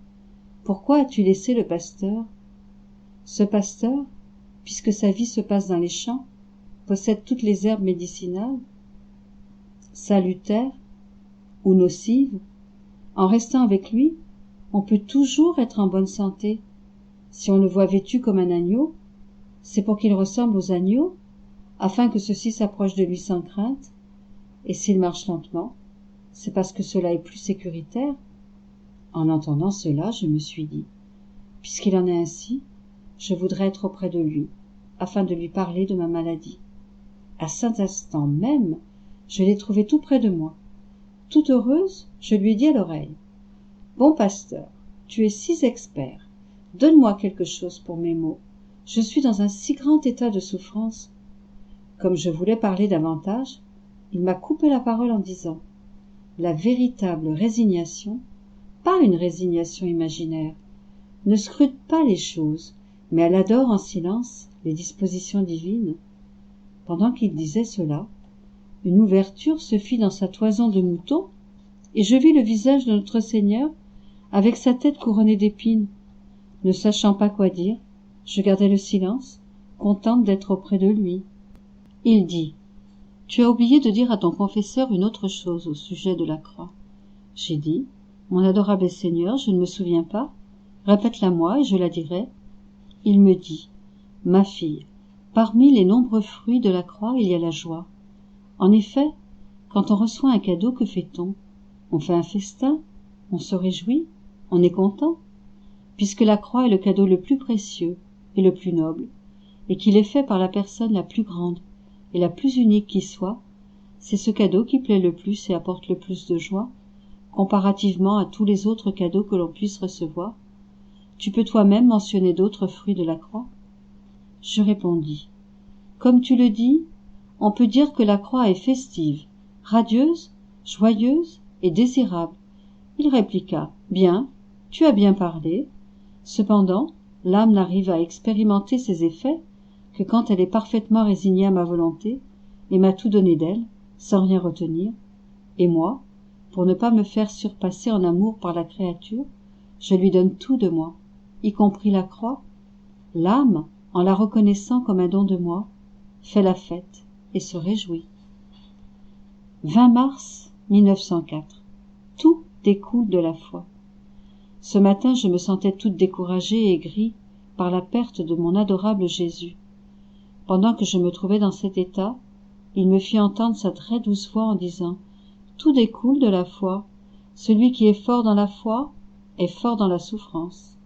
Pourquoi as-tu laissé le pasteur ?» Ce pasteur, puisque sa vie se passe dans les champs, possède toutes les herbes médicinales, salutaires ou nocives. En restant avec lui, on peut toujours être en bonne santé. Si on le voit vêtu comme un agneau, c'est pour qu'il ressemble aux agneaux, afin que ceux-ci s'approchent de lui sans crainte, et s'il marche lentement, c'est parce que cela est plus sécuritaire. En entendant cela, je me suis dit, puisqu'il en est ainsi, je voudrais être auprès de lui, afin de lui parler de ma maladie. À cet instant même, je l'ai trouvé tout près de moi. Toute heureuse, je lui ai dit à l'oreille, « Bon pasteur, tu es si expert, donne-moi quelque chose pour mes maux. Je suis dans un si grand état de souffrance. » Comme je voulais parler davantage, il m'a coupé la parole en disant, « La véritable résignation, pas une résignation imaginaire, ne scrute pas les choses, mais elle adore en silence les dispositions divines. » Pendant qu'il disait cela, une ouverture se fit dans sa toison de mouton, et je vis le visage de notre Seigneur avec sa tête couronnée d'épines. Ne sachant pas quoi dire, je gardai le silence, contente d'être auprès de lui. Il dit, « Tu as oublié de dire à ton confesseur une autre chose au sujet de la croix. » J'ai dit, « Mon adorable Seigneur, je ne me souviens pas. Répète-la moi et je la dirai. » Il me dit, « Ma fille, parmi les nombreux fruits de la croix, il y a la joie. En effet, quand on reçoit un cadeau, que fait-on? On fait un festin, on se réjouit, on est content. Puisque la croix est le cadeau le plus précieux et le plus noble, et qu'il est fait par la personne la plus grande et la plus unique qui soit, c'est ce cadeau qui plaît le plus et apporte le plus de joie, comparativement à tous les autres cadeaux que l'on puisse recevoir. Tu peux toi-même mentionner d'autres fruits de la croix? Je répondis, comme tu le dis, on peut dire que la croix est festive, radieuse, joyeuse et désirable. Il répliqua, bien, tu as bien parlé. Cependant, l'âme n'arrive à expérimenter ses effets que quand elle est parfaitement résignée à ma volonté et m'a tout donné d'elle, sans rien retenir. Et moi, pour ne pas me faire surpasser en amour par la créature, je lui donne tout de moi, y compris la croix. L'âme, en la reconnaissant comme un don de moi, fait la fête et se réjouit. 20 mars 1904. Tout découle de la foi. Ce matin, je me sentais toute découragée et aigrie par la perte de mon adorable Jésus. Pendant que je me trouvais dans cet état, il me fit entendre sa très douce voix en disant « Tout découle de la foi. Celui qui est fort dans la foi est fort dans la souffrance.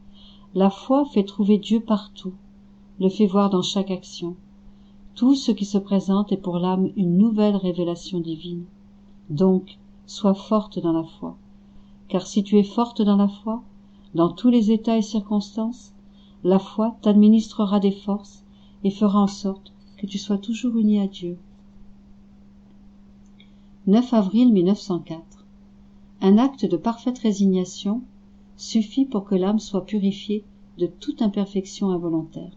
La foi fait trouver Dieu partout, le fait voir dans chaque action. Tout ce qui se présente est pour l'âme une nouvelle révélation divine. Donc, sois forte dans la foi. Car si tu es forte dans la foi, dans tous les états et circonstances, la foi t'administrera des forces et fera en sorte que tu sois toujours uni à Dieu. 9 avril 1904. Un acte de parfaite résignation suffit pour que l'âme soit purifiée de toute imperfection involontaire.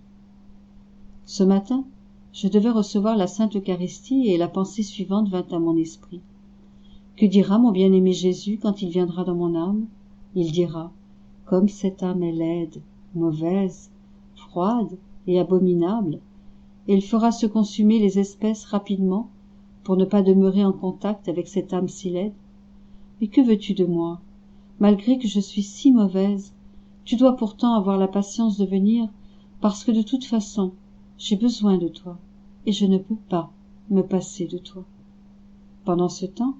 Ce matin, je devais recevoir la Sainte Eucharistie et la pensée suivante vint à mon esprit. Que dira mon bien-aimé Jésus quand il viendra dans mon âme? Il dira, comme cette âme est laide, mauvaise, froide et abominable, et il fera se consumer les espèces rapidement pour ne pas demeurer en contact avec cette âme si laide. Mais que veux-tu de moi? Malgré que je suis si mauvaise, tu dois pourtant avoir la patience de venir, parce que de toute façon, j'ai besoin de toi, et je ne peux pas me passer de toi. Pendant ce temps,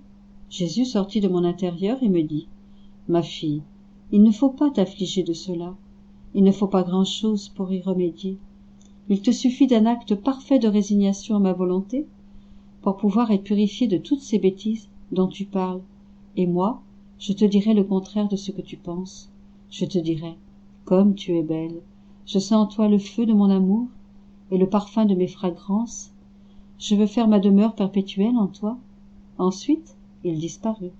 Jésus sortit de mon intérieur et me dit, « Ma fille, il ne faut pas t'affliger de cela, il ne faut pas grand-chose pour y remédier. Il te suffit d'un acte parfait de résignation à ma volonté pour pouvoir être purifié de toutes ces bêtises dont tu parles, et moi, je te dirai le contraire de ce que tu penses. Je te dirai, comme tu es belle, je sens en toi le feu de mon amour et le parfum de mes fragrances. Je veux faire ma demeure perpétuelle en toi. Ensuite, il disparut.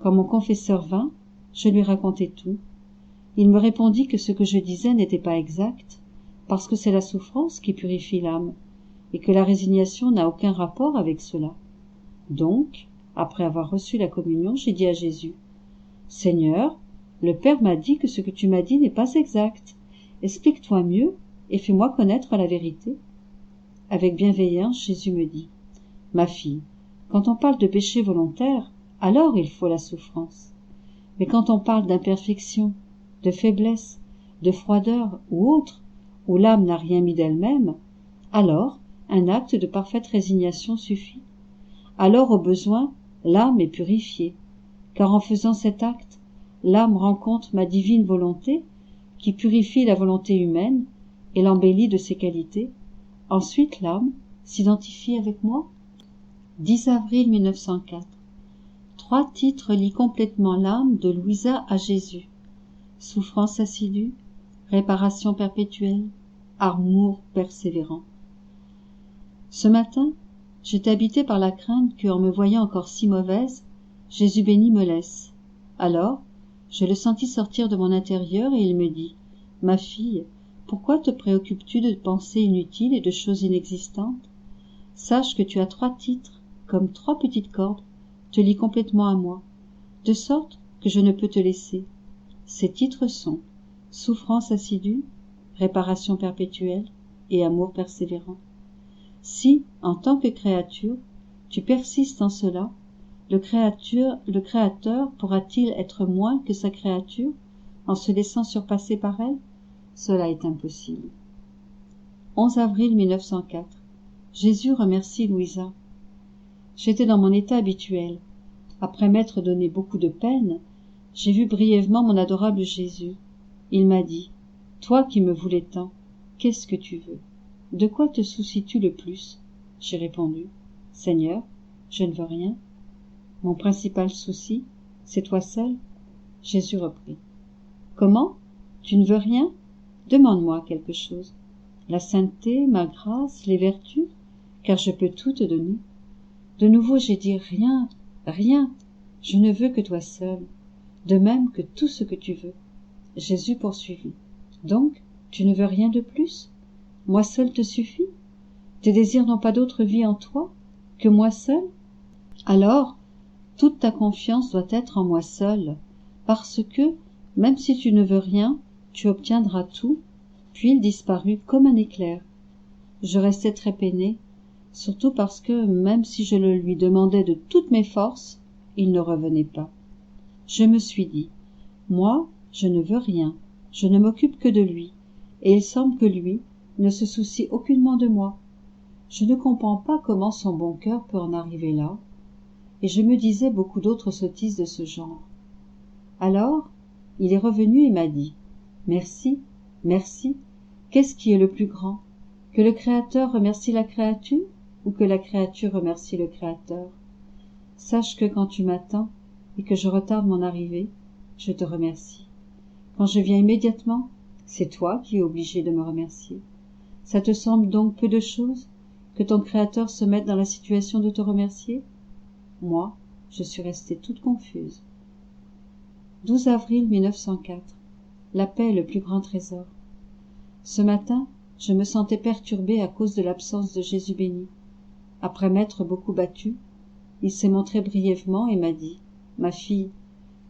Quand mon confesseur vint, je lui racontai tout. Il me répondit que ce que je disais n'était pas exact, parce que c'est la souffrance qui purifie l'âme, et que la résignation n'a aucun rapport avec cela. Donc, après avoir reçu la communion, j'ai dit à Jésus, « Seigneur, le Père m'a dit que ce que tu m'as dit n'est pas exact. Explique-toi mieux et fais-moi connaître la vérité. » Avec bienveillance, Jésus me dit, « Ma fille, quand on parle de péché volontaire, alors il faut la souffrance. Mais quand on parle d'imperfection, de faiblesse, de froideur ou autre, où l'âme n'a rien mis d'elle-même, alors un acte de parfaite résignation suffit. Alors au besoin, l'âme est purifiée, car en faisant cet acte, l'âme rencontre ma divine volonté, qui purifie la volonté humaine et l'embellit de ses qualités. Ensuite l'âme s'identifie avec moi. 10 avril 1904. 3 titres lient complètement l'âme de Louisa à Jésus. Souffrance assidue, réparation perpétuelle, amour persévérant. Ce matin, j'étais habitée par la crainte que, en me voyant encore si mauvaise, Jésus béni me laisse. Alors, je le sentis sortir de mon intérieur et il me dit, « Ma fille, pourquoi te préoccupes-tu de pensées inutiles et de choses inexistantes? Sache que tu as 3 titres, comme 3 petites cordes, te lient complètement à moi, de sorte que je ne peux te laisser. Ces titres sont souffrance assidue, réparation perpétuelle et amour persévérant. Si, en tant que créature, tu persistes en cela, le Créateur pourra-t-il être moins que sa créature en se laissant surpasser par elle? Cela est impossible. 11 avril 1904. Jésus remercie Louisa. J'étais dans mon état habituel. Après m'être donné beaucoup de peine, j'ai vu brièvement mon adorable Jésus. Il m'a dit, « Toi qui me voulais tant, qu'est-ce que tu veux? De quoi te soucies-tu le plus ?» J'ai répondu, « Seigneur, je ne veux rien. Mon principal souci, c'est toi seul. » Jésus reprit, « Comment? Tu ne veux rien? Demande-moi quelque chose. La sainteté, ma grâce, les vertus, car je peux tout te donner. » De nouveau j'ai dit, « Rien, rien, je ne veux que toi seul, de même que tout ce que tu veux. » Jésus poursuivit, « Donc, tu ne veux rien de plus? Moi seul te suffit? Tes désirs n'ont pas d'autre vie en toi que moi seul? Alors, toute ta confiance doit être en moi seul, parce que, même si tu ne veux rien, tu obtiendras tout. » Puis il disparut comme un éclair. Je restai très peinée, surtout parce que, même si je le lui demandais de toutes mes forces, il ne revenait pas. Je me suis dit, moi, je ne veux rien, je ne m'occupe que de lui, et il semble que lui ne se soucie aucunement de moi. Je ne comprends pas comment son bon cœur peut en arriver là, et je me disais beaucoup d'autres sottises de ce genre. Alors, il est revenu et m'a dit, « Merci, merci, qu'est-ce qui est le plus grand? Que le Créateur remercie la créature, ou que la créature remercie le Créateur? Sache que quand tu m'attends, et que je retarde mon arrivée, je te remercie. Quand je viens immédiatement, c'est toi qui es obligé de me remercier. Ça te semble donc peu de chose que ton Créateur se mette dans la situation de te remercier? Moi, je suis restée toute confuse. 12 avril 1904. La paix est le plus grand trésor. Ce matin, je me sentais perturbée à cause de l'absence de Jésus béni. Après m'être beaucoup battue, il s'est montré brièvement et m'a dit, « Ma fille,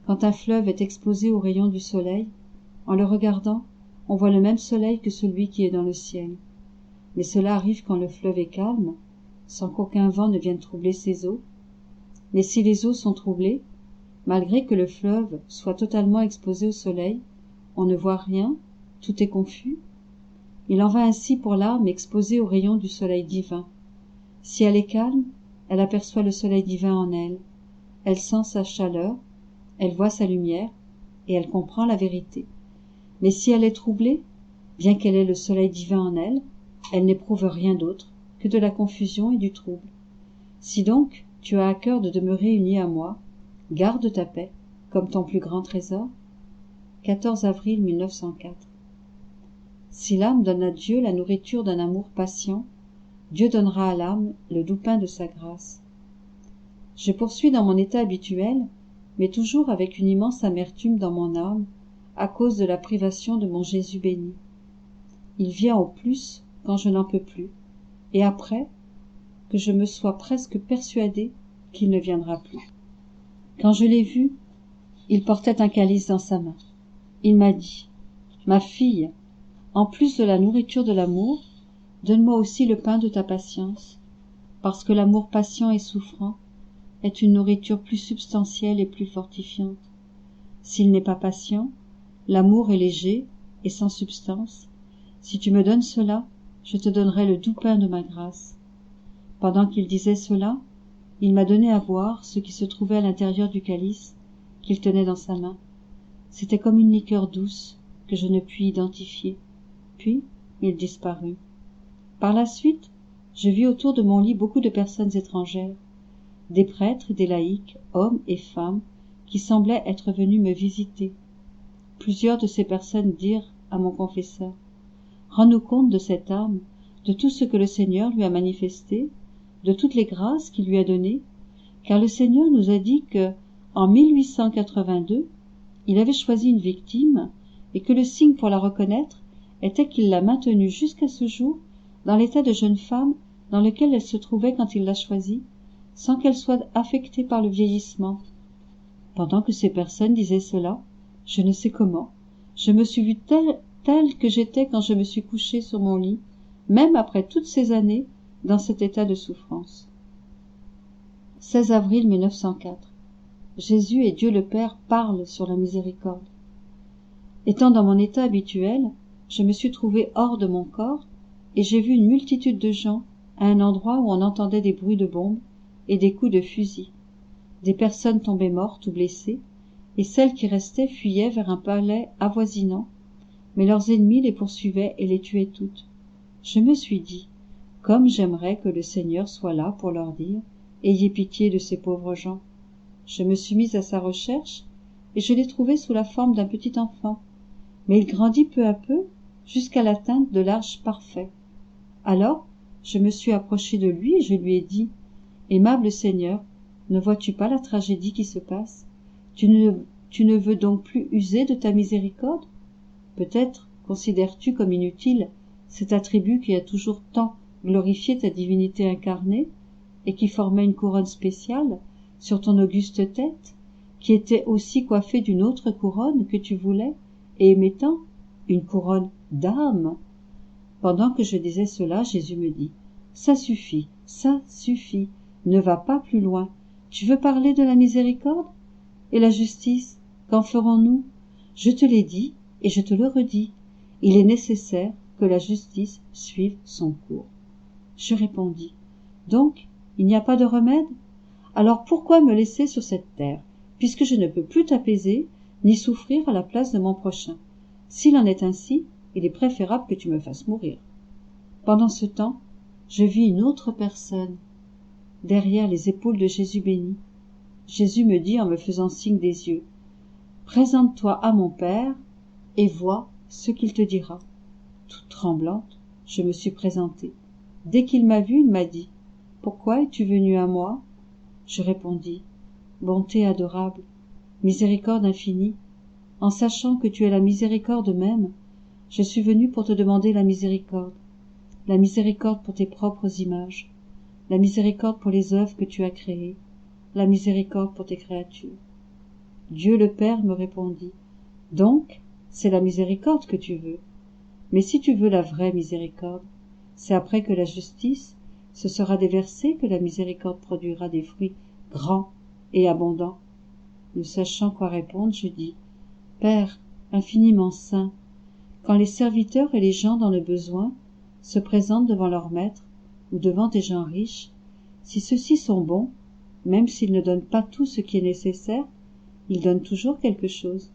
quand un fleuve est exposé aux rayons du soleil, en le regardant, on voit le même soleil que celui qui est dans le ciel. Mais cela arrive quand le fleuve est calme, sans qu'aucun vent ne vienne troubler ses eaux. Mais si les eaux sont troublées, malgré que le fleuve soit totalement exposé au soleil, on ne voit rien, tout est confus. Il en va ainsi pour l'âme exposée aux rayons du soleil divin. Si elle est calme, elle aperçoit le soleil divin en elle, elle sent sa chaleur, elle voit sa lumière, et elle comprend la vérité. Mais si elle est troublée, bien qu'elle ait le soleil divin en elle, elle n'éprouve rien d'autre que de la confusion et du trouble. Si donc tu as à cœur de demeurer unie à moi, garde ta paix, comme ton plus grand trésor. 14 avril 1904. Si l'âme donne à Dieu la nourriture d'un amour patient, Dieu donnera à l'âme le doux pain de sa grâce. Je poursuis dans mon état habituel, mais toujours avec une immense amertume dans mon âme, à cause de la privation de mon Jésus béni. Il vient au plus quand je n'en peux plus, et après que je me sois presque persuadée qu'il ne viendra plus. Quand je l'ai vu, il portait un calice dans sa main. Il m'a dit, « Ma fille, en plus de la nourriture de l'amour, donne-moi aussi le pain de ta patience, parce que l'amour patient et souffrant est une nourriture plus substantielle et plus fortifiante. S'il n'est pas patient, l'amour est léger et sans substance. Si tu me donnes cela, je te donnerai le doux pain de ma grâce. » Pendant qu'il disait cela, il m'a donné à boire ce qui se trouvait à l'intérieur du calice qu'il tenait dans sa main. C'était comme une liqueur douce que je ne puis identifier. Puis il disparut. Par la suite, je vis autour de mon lit beaucoup de personnes étrangères, des prêtres et des laïcs, hommes et femmes, qui semblaient être venus me visiter. Plusieurs de ces personnes dirent à mon confesseur, « Rends-nous compte de cette âme, de tout ce que le Seigneur lui a manifesté, de toutes les grâces qu'il lui a données, car le Seigneur nous a dit que, en 1882, il avait choisi une victime et que le signe pour la reconnaître était qu'il l'a maintenue jusqu'à ce jour dans l'état de jeune femme dans lequel elle se trouvait quand il l'a choisie, sans qu'elle soit affectée par le vieillissement. » Pendant que ces personnes disaient cela, je ne sais comment, je me suis vue telle que j'étais quand je me suis couchée sur mon lit, même après toutes ces années, dans cet état de souffrance. 16 avril 1904. Jésus et Dieu le Père parlent sur la miséricorde. Étant dans mon état habituel, je me suis trouvée hors de mon corps et j'ai vu une multitude de gens à un endroit où on entendait des bruits de bombes et des coups de fusil. Des personnes tombaient mortes ou blessées, et celles qui restaient fuyaient vers un palais avoisinant, mais leurs ennemis les poursuivaient et les tuaient toutes. Je me suis dit, comme j'aimerais que le Seigneur soit là pour leur dire « Ayez pitié de ces pauvres gens ». Je me suis mise à sa recherche, et je l'ai trouvé sous la forme d'un petit enfant, mais il grandit peu à peu jusqu'à l'atteinte de l'âge parfait. Alors, je me suis approchée de lui et je lui ai dit « Aimable Seigneur, ne vois-tu pas la tragédie qui se passe? Tu ne veux donc plus user de ta miséricorde? Peut-être considères-tu comme inutile cet attribut qui a toujours tant glorifié ta divinité incarnée et qui formait une couronne spéciale sur ton auguste tête, qui était aussi coiffée d'une autre couronne que tu voulais et aimais tant, une couronne d'âme. » Pendant que je disais cela, Jésus me dit « Ça suffit, ne va pas plus loin. Tu veux parler de la miséricorde? Et la justice, qu'en ferons-nous? Je te l'ai dit et je te le redis. Il est nécessaire que la justice suive son cours. » Je répondis « Donc, il n'y a pas de remède? Alors pourquoi me laisser sur cette terre, puisque je ne peux plus t'apaiser, ni souffrir à la place de mon prochain? S'il en est ainsi, il est préférable que tu me fasses mourir. » Pendant ce temps, je vis une autre personne, derrière les épaules de Jésus béni. Jésus me dit en me faisant signe des yeux, « Présente-toi à mon Père et vois ce qu'il te dira. » Toute tremblante, je me suis présentée. Dès qu'il m'a vue, il m'a dit, « Pourquoi es-tu venu à moi ?» Je répondis, « Bonté adorable, miséricorde infinie, en sachant que tu es la miséricorde même, je suis venu pour te demander la miséricorde pour tes propres images, la miséricorde pour les œuvres que tu as créées, la miséricorde pour tes créatures. » Dieu le Père me répondit, « Donc, c'est la miséricorde que tu veux. Mais si tu veux la vraie miséricorde, c'est après que la justice se sera déversée que la miséricorde produira des fruits grands et abondants. » Ne sachant quoi répondre, je dis, « Père infiniment saint, quand les serviteurs et les gens dans le besoin se présentent devant leur maître ou devant des gens riches, si ceux-ci sont bons, même s'ils ne donnent pas tout ce qui est nécessaire, ils donnent toujours quelque chose.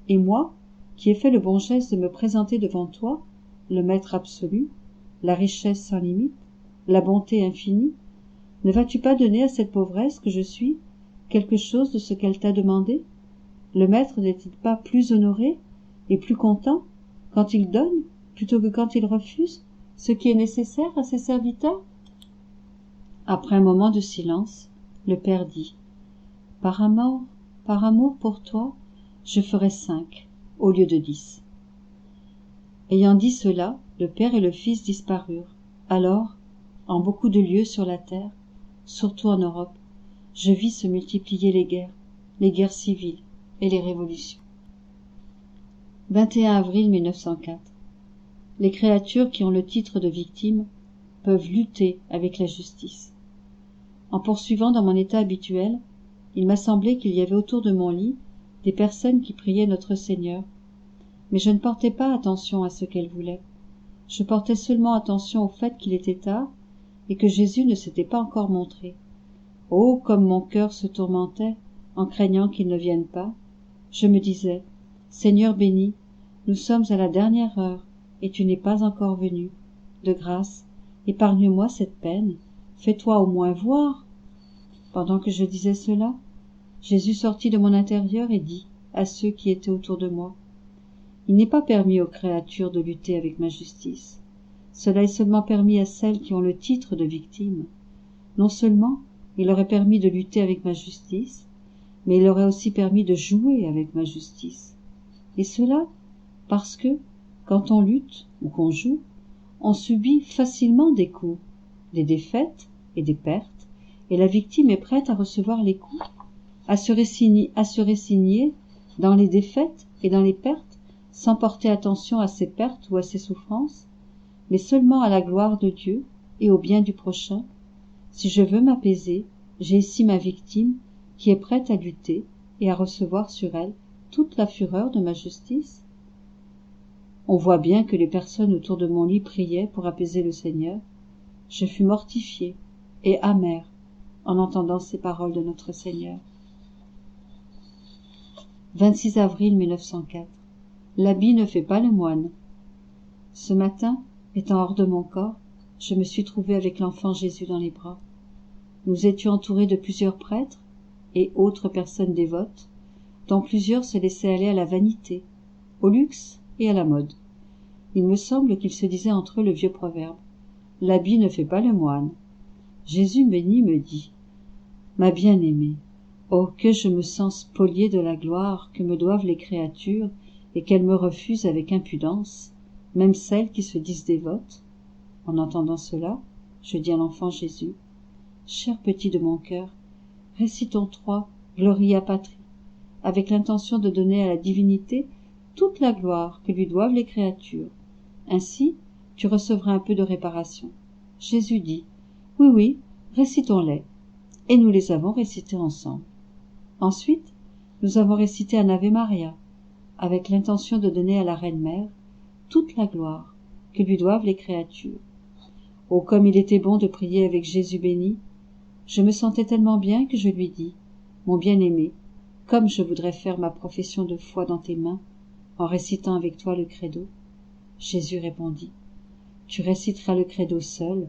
Et moi, qui ai fait le bon geste de me présenter devant toi, le maître absolu, la richesse sans limite, la bonté infinie, ne vas-tu pas donner à cette pauvresse que je suis quelque chose de ce qu'elle t'a demandé? Le maître n'est-il pas plus honoré et plus content quand il donne plutôt que quand il refuse ce qui est nécessaire à ses serviteurs? Après un moment de silence, le père dit: par amour pour toi, je ferai 5 au lieu de 10. Ayant dit cela, le père et le fils disparurent. Alors, en beaucoup de lieux sur la terre, surtout en Europe, je vis se multiplier les guerres civiles et les révolutions. 21 avril 1904. Les créatures qui ont le titre de victimes peuvent lutter avec la justice. En poursuivant dans mon état habituel, il m'a semblé qu'il y avait autour de mon lit des personnes qui priaient notre Seigneur, mais je ne portais pas attention à ce qu'elles voulaient. Je portais seulement attention au fait qu'il était tard et que Jésus ne s'était pas encore montré. Oh, comme mon cœur se tourmentait en craignant qu'il ne vienne pas. Je me disais: Seigneur béni, nous sommes à la dernière heure et tu n'es pas encore venu. De grâce, épargne-moi cette peine, fais-toi au moins voir. Pendant que je disais cela, Jésus sortit de mon intérieur et dit à ceux qui étaient autour de moi: il n'est pas permis aux créatures de lutter avec ma justice. Cela est seulement permis à celles qui ont le titre de victimes. Non seulement il leur est permis de lutter avec ma justice, mais il leur est aussi permis de jouer avec ma justice. Et cela parce que, quand on lutte ou qu'on joue, on subit facilement des coups, des défaites et des pertes, et la victime est prête à recevoir les coups, à se résigner dans les défaites et dans les pertes, sans porter attention à ses pertes ou à ses souffrances, mais seulement à la gloire de Dieu et au bien du prochain. Si je veux m'apaiser, j'ai ici ma victime qui est prête à lutter et à recevoir sur elle toute la fureur de ma justice. On voit bien que les personnes autour de mon lit priaient pour apaiser le Seigneur. Je fus mortifié et amer en entendant ces paroles de notre Seigneur. 26 avril 1904. L'habit ne fait pas le moine. Ce matin, étant hors de mon corps, je me suis trouvé avec l'enfant Jésus dans les bras. Nous étions entourés de plusieurs prêtres et autres personnes dévotes, dont plusieurs se laissaient aller à la vanité, au luxe et à la mode. Il me semble qu'ils se disaient entre eux le vieux proverbe: l'habit ne fait pas le moine. Jésus béni me dit: ma bien-aimée, oh, que je me sens spolié de la gloire que me doivent les créatures et qu'elles me refusent avec impudence, même celles qui se disent dévotes. En entendant cela, je dis à l'enfant Jésus: cher petit de mon cœur, récitons 3 Gloria Patri, avec l'intention de donner à la divinité toute la gloire que lui doivent les créatures. Ainsi, tu recevras un peu de réparation. Jésus dit: oui, oui, récitons-les. Et nous les avons récités ensemble. Ensuite, nous avons récité un Ave Maria, avec l'intention de donner à la Reine Mère toute la gloire que lui doivent les créatures. Oh, comme il était bon de prier avec Jésus béni! Je me sentais tellement bien que je lui dis: mon bien-aimé, comme je voudrais faire ma profession de foi dans tes mains, en récitant avec toi le credo. Jésus répondit: tu réciteras le credo seul,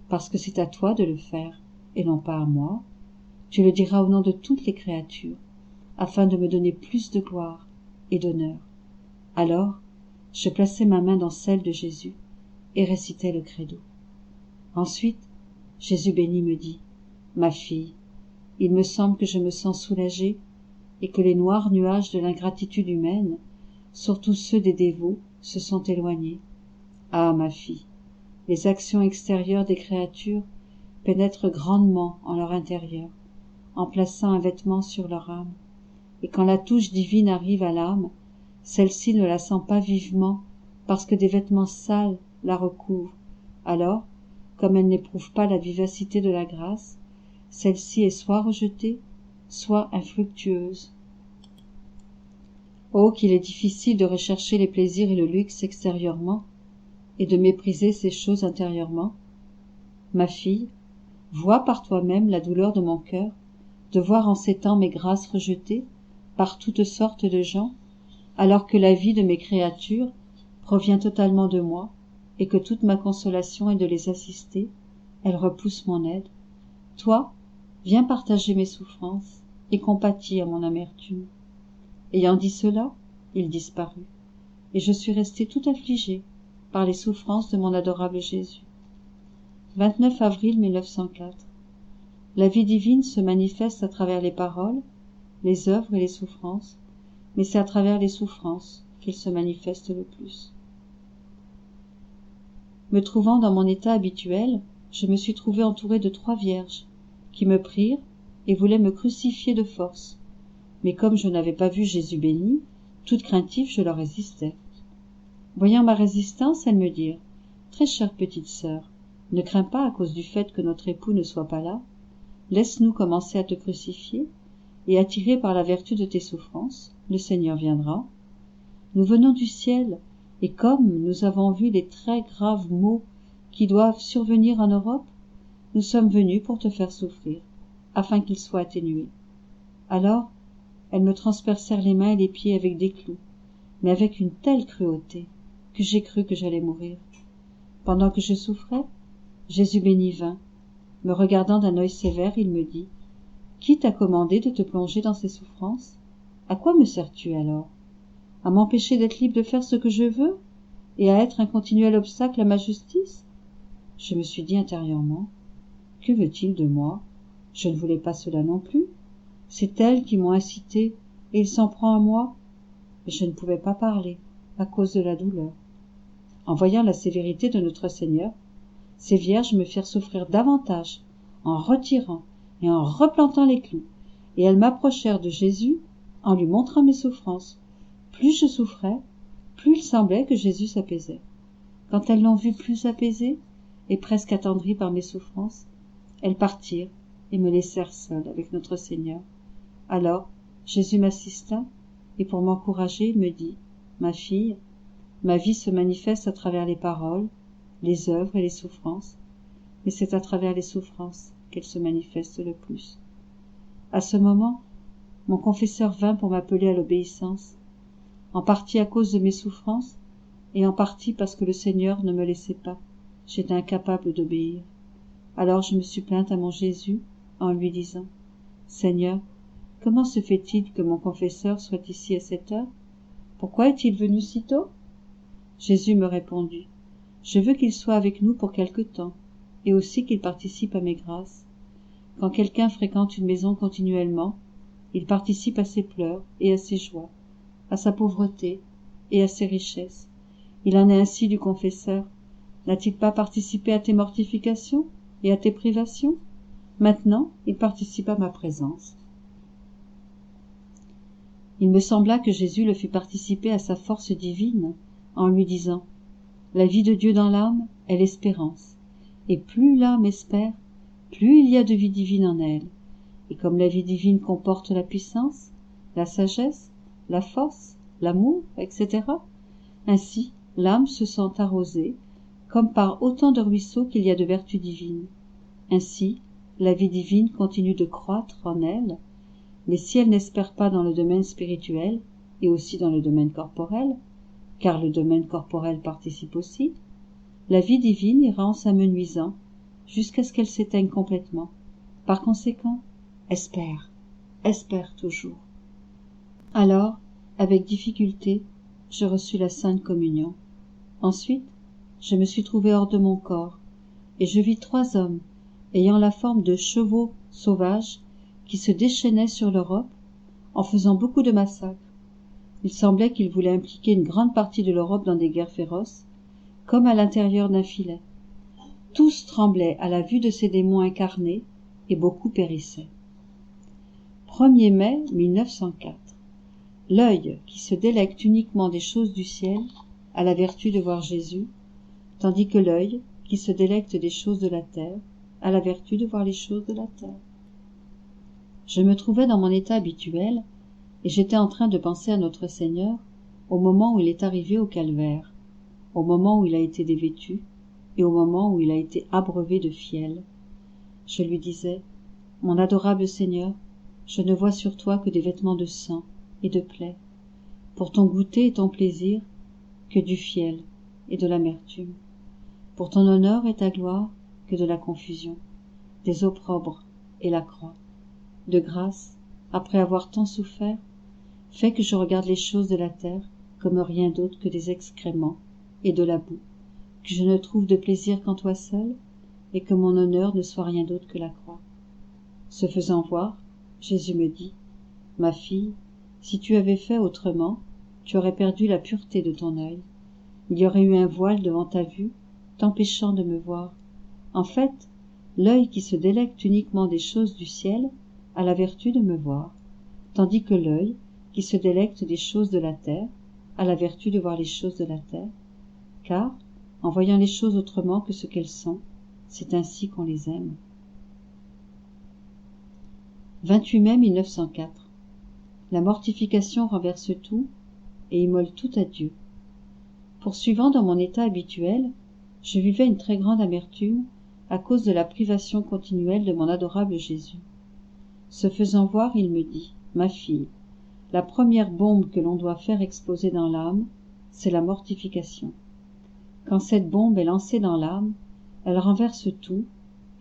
parce que c'est à toi de le faire, et non pas à moi. Tu le diras au nom de toutes les créatures, afin de me donner plus de gloire et d'honneur. Alors, je plaçai ma main dans celle de Jésus et récitai le credo. Ensuite, Jésus béni me dit: ma fille, il me semble que je me sens soulagé et que les noirs nuages de l'ingratitude humaine, surtout ceux des dévots, se sont éloignés. Ah, ma fille, les actions extérieures des créatures pénètrent grandement en leur intérieur, en plaçant un vêtement sur leur âme, et quand la touche divine arrive à l'âme, celle-ci ne la sent pas vivement parce que des vêtements sales la recouvrent. Alors, comme elle n'éprouve pas la vivacité de la grâce, celle-ci est soit rejetée, soit infructueuse. Oh, qu'il est difficile de rechercher les plaisirs et le luxe extérieurement, et de mépriser ces choses intérieurement. Ma fille, vois par toi-même la douleur de mon cœur, de voir en ces temps mes grâces rejetées par toutes sortes de gens, alors que la vie de mes créatures provient totalement de moi, et que toute ma consolation est de les assister. Elles repoussent mon aide. Toi, viens partager mes souffrances et compatis à mon amertume. Ayant dit cela, il disparut, et je suis restée tout affligée par les souffrances de mon adorable Jésus. 29 avril 1904. La vie divine se manifeste à travers les paroles, les œuvres et les souffrances, mais c'est à travers les souffrances qu'elle se manifeste le plus. Me trouvant dans mon état habituel, je me suis trouvée entourée de 3 vierges, qui me prirent et voulaient me crucifier de force. Mais comme je n'avais pas vu Jésus béni, toute craintive, je leur résistais. Voyant ma résistance, elles me dirent « Très chère petite sœur, ne crains pas à cause du fait que notre époux ne soit pas là. Laisse-nous commencer à te crucifier, et attiré par la vertu de tes souffrances, le Seigneur viendra. Nous venons du ciel, et comme nous avons vu les très graves maux qui doivent survenir en Europe, nous sommes venus pour te faire souffrir, afin qu'ils soient atténués. » Alors, elles me transpercèrent les mains et les pieds avec des clous, mais avec une telle cruauté que j'ai cru que j'allais mourir. Pendant que je souffrais, Jésus béni vint. Me regardant d'un œil sévère, il me dit « Qui t'a commandé de te plonger dans ces souffrances? À quoi me sers-tu alors? À m'empêcher d'être libre de faire ce que je veux et à être un continuel obstacle à ma justice ?» Je me suis dit intérieurement « Que veut-il de moi? Je ne voulais pas cela non plus. C'est elles qui m'ont incité et il s'en prend à moi. » Mais je ne pouvais pas parler à cause de la douleur. En voyant la sévérité de notre Seigneur, ces vierges me firent souffrir davantage en retirant et en replantant les clous, et elles m'approchèrent de Jésus en lui montrant mes souffrances. Plus je souffrais, plus il semblait que Jésus s'apaisait. Quand elles l'ont vu plus apaisé et presque attendri par mes souffrances, elles partirent et me laissèrent seule avec notre Seigneur. Alors Jésus m'assista, et pour m'encourager, il me dit « Ma fille, ma vie se manifeste à travers les paroles, les œuvres et les souffrances, mais c'est à travers les souffrances qu'elle se manifeste le plus. » À ce moment, mon confesseur vint pour m'appeler à l'obéissance, en partie à cause de mes souffrances, et en partie parce que le Seigneur ne me laissait pas. J'étais incapable d'obéir. Alors je me suis plainte à mon Jésus en lui disant « Seigneur, comment se fait-il que mon confesseur soit ici à cette heure? Pourquoi est-il venu si tôt ?» Jésus me répondit « Je veux qu'il soit avec nous pour quelque temps, et aussi qu'il participe à mes grâces. Quand quelqu'un fréquente une maison continuellement, il participe à ses pleurs et à ses joies, à sa pauvreté et à ses richesses. Il en est ainsi du confesseur. N'a-t-il pas participé à tes mortifications et à tes privations? Maintenant, il participe à ma présence. » Il me sembla que Jésus le fit participer à sa force divine, en lui disant « La vie de Dieu dans l'âme est l'espérance, et plus l'âme espère, plus il y a de vie divine en elle. Et comme la vie divine comporte la puissance, la sagesse, la force, l'amour, etc., ainsi l'âme se sent arrosée, comme par autant de ruisseaux qu'il y a de vertus divines. Ainsi, la vie divine continue de croître en elle, mais si elle n'espère pas dans le domaine spirituel et aussi dans le domaine corporel, car le domaine corporel participe aussi, la vie divine ira en s'amenuisant jusqu'à ce qu'elle s'éteigne complètement. Par conséquent, espère toujours. Alors, avec difficulté, je reçus la Sainte Communion. Ensuite, je me suis trouvée hors de mon corps, et je vis 3 hommes, ayant la forme de chevaux sauvages, qui se déchaînaient sur l'Europe, en faisant beaucoup de massacres. Il semblait qu'ils voulaient impliquer une grande partie de l'Europe dans des guerres féroces, comme à l'intérieur d'un filet. Tous tremblaient à la vue de ces démons incarnés, et beaucoup périssaient. 1er mai 1904. L'œil qui se délecte uniquement des choses du ciel a la vertu de voir Jésus, tandis que l'œil qui se délecte des choses de la terre a la vertu de voir les choses de la terre. Je me trouvais dans mon état habituel, et j'étais en train de penser à notre Seigneur au moment où il est arrivé au calvaire, au moment où il a été dévêtu, et au moment où il a été abreuvé de fiel. Je lui disais « Mon adorable Seigneur, je ne vois sur toi que des vêtements de sang et de plaies, pour ton goûter et ton plaisir, que du fiel et de l'amertume, pour ton honneur et ta gloire, que de la confusion, des opprobres et la croix. De grâce, après avoir tant souffert, Fais que je regarde les choses de la terre comme rien d'autre que des excréments et de la boue, que je ne trouve de plaisir qu'en toi seul, et que mon honneur ne soit rien d'autre que la croix. Se faisant voir, Jésus me dit, « Ma fille, si tu avais fait autrement, tu aurais perdu la pureté de ton œil. Il y aurait eu un voile devant ta vue, t'empêchant de me voir. En fait, l'œil qui se délecte uniquement des choses du ciel a la vertu de me voir, tandis que l'œil qui se délecte des choses de la terre a la vertu de voir les choses de la terre, car, en voyant les choses autrement que ce qu'elles sont, c'est ainsi qu'on les aime. » 28 mai 1904. La mortification renverse tout et immole tout à Dieu. Poursuivant dans mon état habituel, je vivais une très grande amertume à cause de la privation continuelle de mon adorable Jésus. Se faisant voir, il me dit, « Ma fille, la première bombe que l'on doit faire exploser dans l'âme, c'est la mortification. Quand cette bombe est lancée dans l'âme, elle renverse tout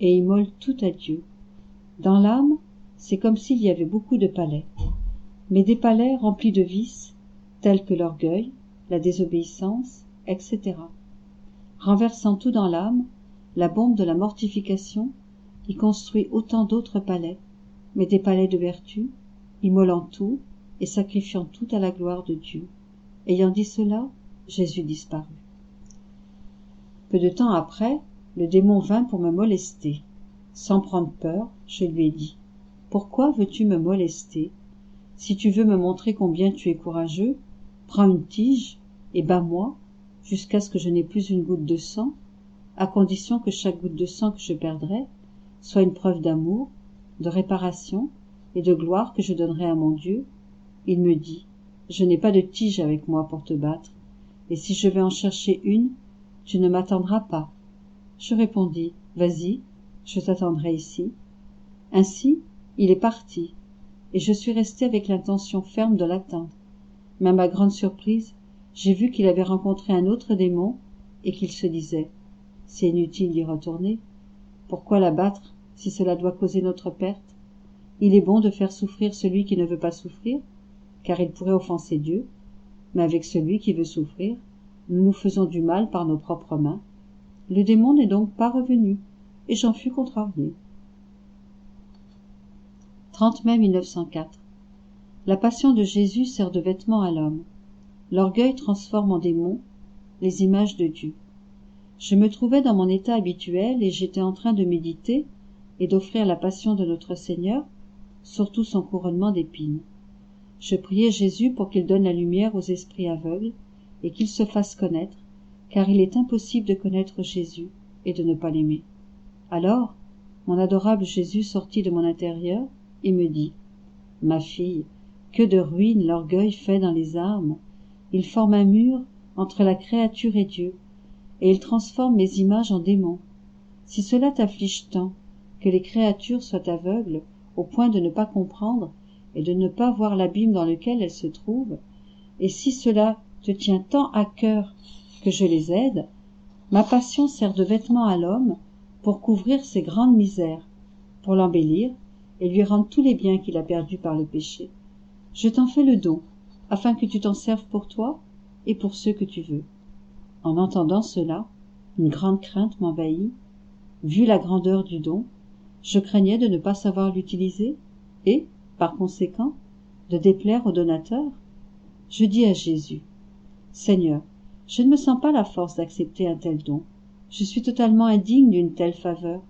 et immole tout à Dieu. Dans l'âme, c'est comme s'il y avait beaucoup de palais, mais des palais remplis de vices, tels que l'orgueil, la désobéissance, etc. Renversant tout dans l'âme, la bombe de la mortification y construit autant d'autres palais, mais des palais de vertu, immolant tout et sacrifiant tout à la gloire de Dieu. Ayant dit cela, Jésus disparut. Peu de temps après, le démon vint pour me molester. Sans prendre peur, je lui ai dit, « Pourquoi veux-tu me molester? Si tu veux me montrer combien tu es courageux, prends une tige et bats-moi jusqu'à ce que je n'ai plus une goutte de sang, à condition que chaque goutte de sang que je perdrai soit une preuve d'amour, de réparation et de gloire que je donnerai à mon Dieu. » Il me dit, « Je n'ai pas de tige avec moi pour te battre, et si je vais en chercher une, tu ne m'attendras pas. » Je répondis, « Vas-y, je t'attendrai ici. » Ainsi, il est parti, et je suis resté avec l'intention ferme de l'attendre. Mais à ma grande surprise, j'ai vu qu'il avait rencontré un autre démon et qu'il se disait, « C'est inutile d'y retourner. Pourquoi la battre si cela doit causer notre perte? Il est bon de faire souffrir celui qui ne veut pas souffrir, car il pourrait offenser Dieu, mais avec celui qui veut souffrir, nous nous faisons du mal par nos propres mains. » Le démon n'est donc pas revenu, et j'en fus contrarié. 30 mai 1904. La passion de Jésus sert de vêtement à l'homme. L'orgueil transforme en démon les images de Dieu. Je me trouvais dans mon état habituel et j'étais en train de méditer et d'offrir la passion de notre Seigneur, surtout son couronnement d'épines. Je priais Jésus pour qu'il donne la lumière aux esprits aveugles et qu'il se fasse connaître, car il est impossible de connaître Jésus et de ne pas l'aimer. Alors, mon adorable Jésus sortit de mon intérieur et me dit, « Ma fille, que de ruines l'orgueil fait dans les âmes. Il forme un mur entre la créature et Dieu, et il transforme mes images en démons. Si cela t'afflige tant, que les créatures soient aveugles au point de ne pas comprendre et de ne pas voir l'abîme dans lequel elles se trouvent, et si cela te tient tant à cœur que je les aide, ma passion sert de vêtement à l'homme pour couvrir ses grandes misères, pour l'embellir et lui rendre tous les biens qu'il a perdus par le péché. Je t'en fais le don, afin que tu t'en serves pour toi et pour ceux que tu veux. » En entendant cela, une grande crainte m'envahit. Vu la grandeur du don, je craignais de ne pas savoir l'utiliser et, par conséquent, de déplaire au donateur. Je dis à Jésus, « Seigneur, je ne me sens pas la force d'accepter un tel don. Je suis totalement indigne d'une telle faveur.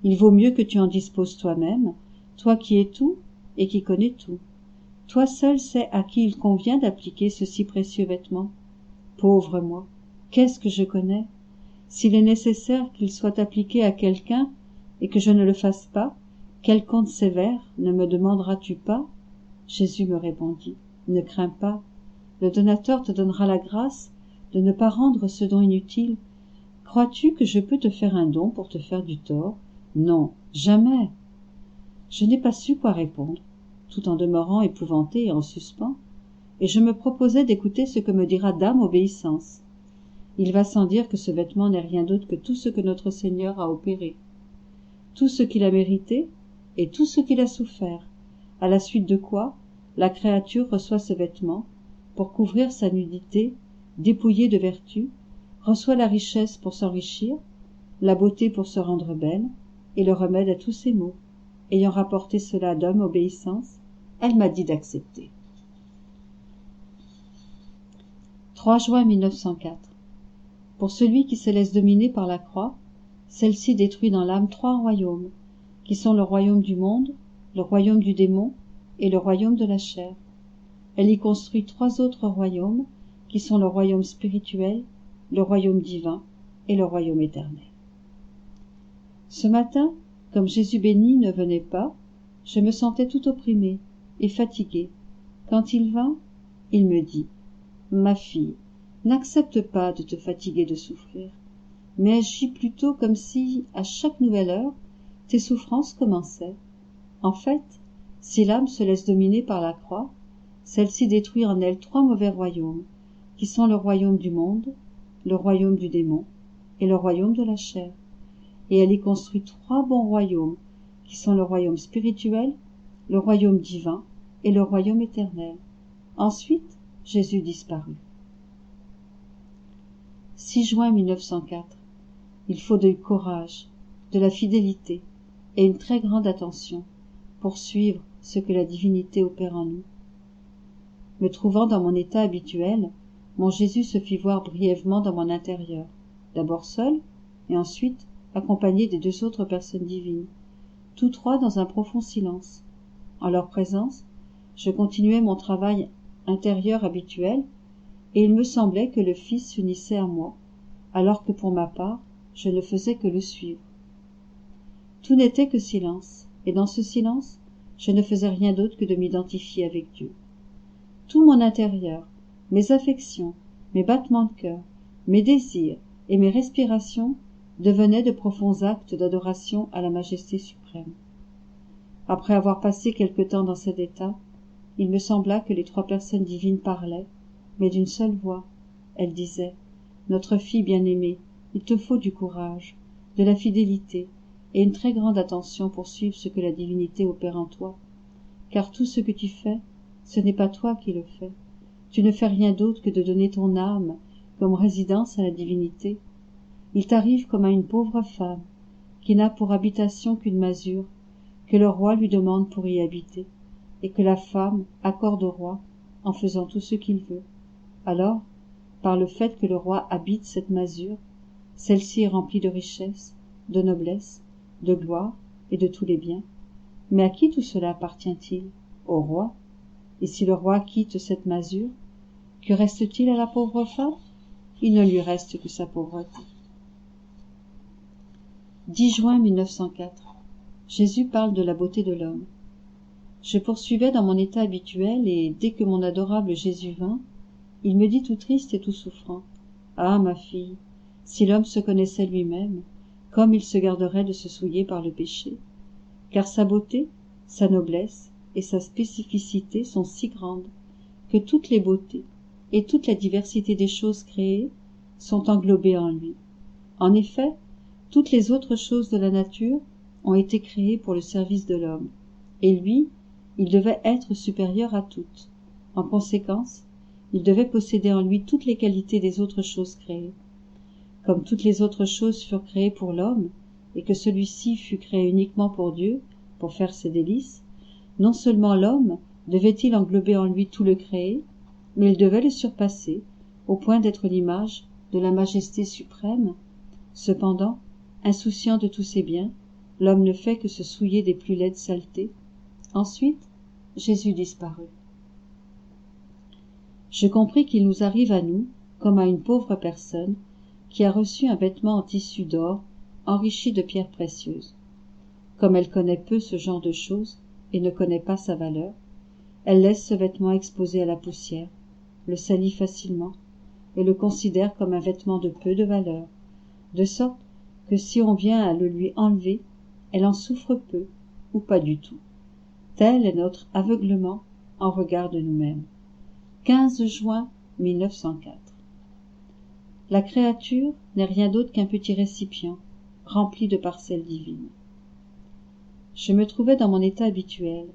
Il vaut mieux que tu en disposes toi-même, toi qui es tout et qui connais tout. Toi seul sais à qui il convient d'appliquer ce si précieux vêtement. Pauvre moi, qu'est-ce que je connais? S'il est nécessaire qu'il soit appliqué à quelqu'un et que je ne le fasse pas, quel compte sévère ne me demanderas-tu pas? » Jésus me répondit, « Ne crains pas, le donateur te donnera la grâce de ne pas rendre ce don inutile. Crois-tu que je peux te faire un don pour te faire du tort? Non, jamais. » Je n'ai pas su quoi répondre, tout en demeurant épouvanté et en suspens, et je me proposais d'écouter ce que me dira Dame Obéissance. Il va sans dire que ce vêtement n'est rien d'autre que tout ce que notre Seigneur a opéré, tout ce qu'il a mérité et tout ce qu'il a souffert, à la suite de quoi la créature reçoit ce vêtement pour couvrir sa nudité, dépouillée de vertu, reçoit la richesse pour s'enrichir, la beauté pour se rendre belle, et le remède à tous ses maux. Ayant rapporté cela d'homme obéissance, elle m'a dit d'accepter. 3 juin 1904. Pour celui qui se laisse dominer par la croix, celle-ci détruit dans l'âme 3 royaumes, qui sont le royaume du monde, le royaume du démon et le royaume de la chair. Elle y construit 3 autres royaumes, qui sont le royaume spirituel, le royaume divin et le royaume éternel. Ce matin, comme Jésus béni ne venait pas, je me sentais tout opprimée et fatiguée. Quand il vint, il me dit « Ma fille, n'accepte pas de te fatiguer de souffrir, mais agis plutôt comme si, à chaque nouvelle heure, tes souffrances commençaient. En fait, si l'âme se laisse dominer par la croix, celle-ci détruit en elle 3 mauvais royaumes, qui sont le royaume du monde, le royaume du démon et le royaume de la chair. Et elle y construit 3 bons royaumes, qui sont le royaume spirituel, le royaume divin et le royaume éternel. Ensuite, Jésus disparut. 6 juin 1904. Il faut du courage, de la fidélité et une très grande attention pour suivre ce que la divinité opère en nous. Me trouvant dans mon état habituel, mon Jésus se fit voir brièvement dans mon intérieur, d'abord seul et ensuite accompagné des 2 autres personnes divines, tous 3 dans un profond silence. En leur présence, je continuais mon travail intérieur habituel, et il me semblait que le Fils s'unissait à moi, alors que pour ma part, je ne faisais que le suivre. Tout n'était que silence, et dans ce silence, je ne faisais rien d'autre que de m'identifier avec Dieu. Tout mon intérieur, mes affections, mes battements de cœur, mes désirs et mes respirations devenaient de profonds actes d'adoration à la majesté suprême. Après avoir passé quelque temps dans cet état, il me sembla que les 3 personnes divines parlaient, mais d'une seule voix. Elles disaient « Notre fille bien-aimée, il te faut du courage, de la fidélité et une très grande attention pour suivre ce que la divinité opère en toi, car tout ce que tu fais, ce n'est pas toi qui le fais. Tu ne fais rien d'autre que de donner ton âme comme résidence à la divinité. Il t'arrive comme à une pauvre femme qui n'a pour habitation qu'une masure, que le roi lui demande pour y habiter, et que la femme accorde au roi en faisant tout ce qu'il veut. Alors, par le fait que le roi habite cette masure, celle-ci est remplie de richesse, de noblesse, de gloire et de tous les biens. Mais à qui tout cela appartient-il? Au roi. Et si le roi quitte cette masure, que reste-t-il à la pauvre femme? Il ne lui reste que sa pauvreté. 10 juin 1904. Jésus parle de la beauté de l'homme. Je poursuivais dans mon état habituel, et dès que mon adorable Jésus vint, il me dit tout triste et tout souffrant: « Ah, ma fille, si l'homme se connaissait lui-même, comme il se garderait de se souiller par le péché, car sa beauté, sa noblesse et sa spécificité sont si grandes que toutes les beautés et toute la diversité des choses créées sont englobées en lui. En effet, toutes les autres choses de la nature ont été créées pour le service de l'homme, et lui, il devait être supérieur à toutes. En conséquence, il devait posséder en lui toutes les qualités des autres choses créées. Comme toutes les autres choses furent créées pour l'homme, et que celui-ci fut créé uniquement pour Dieu, pour faire ses délices, non seulement l'homme devait-il englober en lui tout le créé, mais il devait le surpasser, au point d'être l'image de la majesté suprême. Cependant, insouciant de tous ses biens, l'homme ne fait que se souiller des plus laides saletés. Ensuite, Jésus disparut. Je compris qu'il nous arrive à nous, comme à une pauvre personne, qui a reçu un vêtement en tissu d'or, enrichi de pierres précieuses. Comme elle connaît peu ce genre de choses, et ne connaît pas sa valeur, elle laisse ce vêtement exposé à la poussière, le salit facilement, et le considère comme un vêtement de peu de valeur, de sorte que si on vient à le lui enlever, elle en souffre peu, ou pas du tout. Tel est notre aveuglement en regard de nous-mêmes. 15 juin 1904. La créature n'est rien d'autre qu'un petit récipient, rempli de parcelles divines. Je me trouvais dans mon état habituel.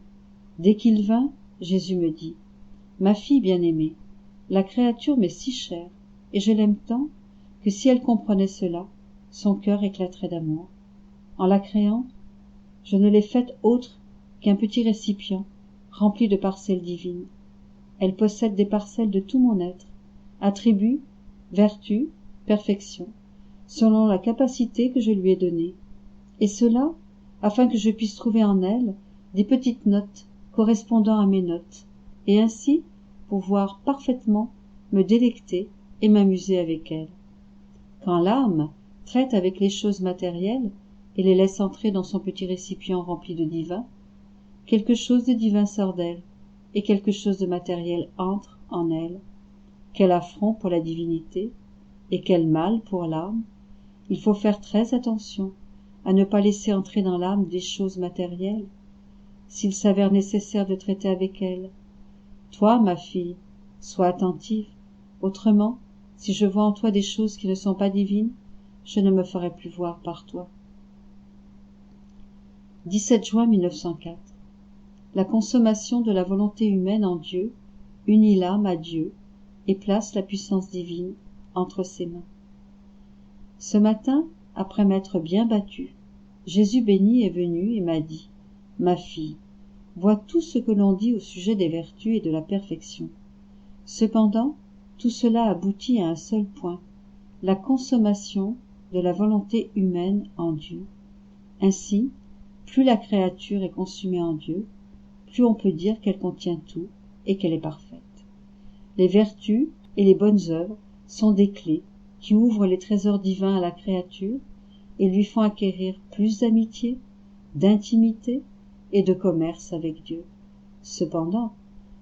Dès qu'il vint, Jésus me dit: Ma fille bien-aimée, la créature m'est si chère, et je l'aime tant, que si elle comprenait cela, son cœur éclaterait d'amour. En la créant, je ne l'ai faite autre qu'un petit récipient rempli de parcelles divines. Elle possède des parcelles de tout mon être, attributs, vertus, perfection, selon la capacité que je lui ai donnée, et cela afin que je puisse trouver en elle des petites notes correspondant à mes notes, et ainsi pouvoir parfaitement me délecter et m'amuser avec elle. Quand l'âme traite avec les choses matérielles et les laisse entrer dans son petit récipient rempli de divin, quelque chose de divin sort d'elle, et quelque chose de matériel entre en elle. Quel affront pour la divinité, et quel mal pour l'âme! Il faut faire très attention à ne pas laisser entrer dans l'âme des choses matérielles, s'il s'avère nécessaire de traiter avec elle. Toi, ma fille, sois attentive, autrement, si je vois en toi des choses qui ne sont pas divines, je ne me ferai plus voir par toi. 17 juin 1904. La consommation de la volonté humaine en Dieu unit l'âme à Dieu et place la puissance divine entre ses mains. Ce matin, après m'être bien battue, Jésus béni est venu et m'a dit: Ma fille, vois tout ce que l'on dit au sujet des vertus et de la perfection. Cependant, tout cela aboutit à un seul point, la consommation de la volonté humaine en Dieu. Ainsi, plus la créature est consumée en Dieu, plus on peut dire qu'elle contient tout et qu'elle est parfaite. Les vertus et les bonnes œuvres sont des clés qui ouvrent les trésors divins à la créature et lui font acquérir plus d'amitié, d'intimité et de commerce avec Dieu. Cependant,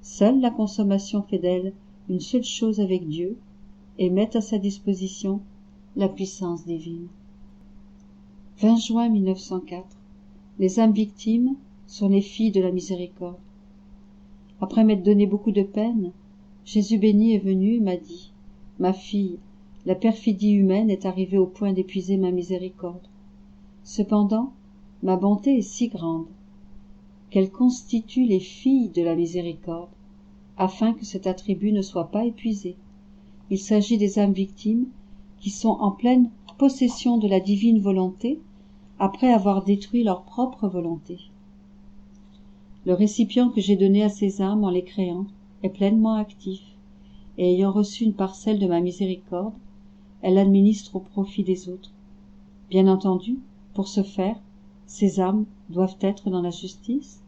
seule la consommation fait d'elle une seule chose avec Dieu et met à sa disposition la puissance divine. 20 juin 1904. Les âmes victimes sont les filles de la miséricorde. Après m'être donné beaucoup de peine, Jésus béni est venu et m'a dit: Ma fille, la perfidie humaine est arrivée au point d'épuiser ma miséricorde. Cependant, ma bonté est si grande qu'elle constitue les filles de la miséricorde, afin que cet attribut ne soit pas épuisé. Il s'agit des âmes victimes qui sont en pleine possession de la divine volonté après avoir détruit leur propre volonté. Le récipient que j'ai donné à ces âmes en les créant est pleinement actif, et ayant reçu une parcelle de ma miséricorde, elle l'administre au profit des autres. Bien entendu, pour ce faire, ces âmes doivent être dans la justice.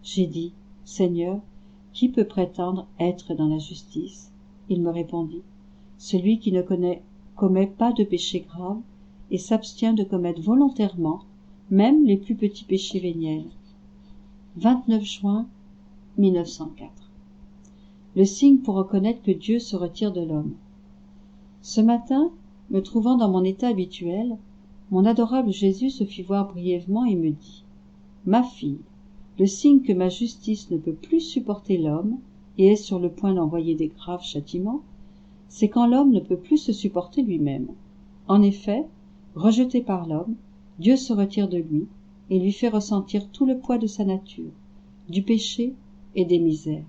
J'ai dit: Seigneur, qui peut prétendre être dans la justice? Il me répondit: Celui qui ne commet pas de péché grave et s'abstient de commettre volontairement même les plus petits péchés véniels. 29 juin 1904. Le signe pour reconnaître que Dieu se retire de l'homme. Ce matin, me trouvant dans mon état habituel, mon adorable Jésus se fit voir brièvement et me dit: Ma fille, le signe que ma justice ne peut plus supporter l'homme et est sur le point d'envoyer des graves châtiments, c'est quand l'homme ne peut plus se supporter lui-même. En effet, rejeté par l'homme, Dieu se retire de lui et lui fait ressentir tout le poids de sa nature, du péché et des misères.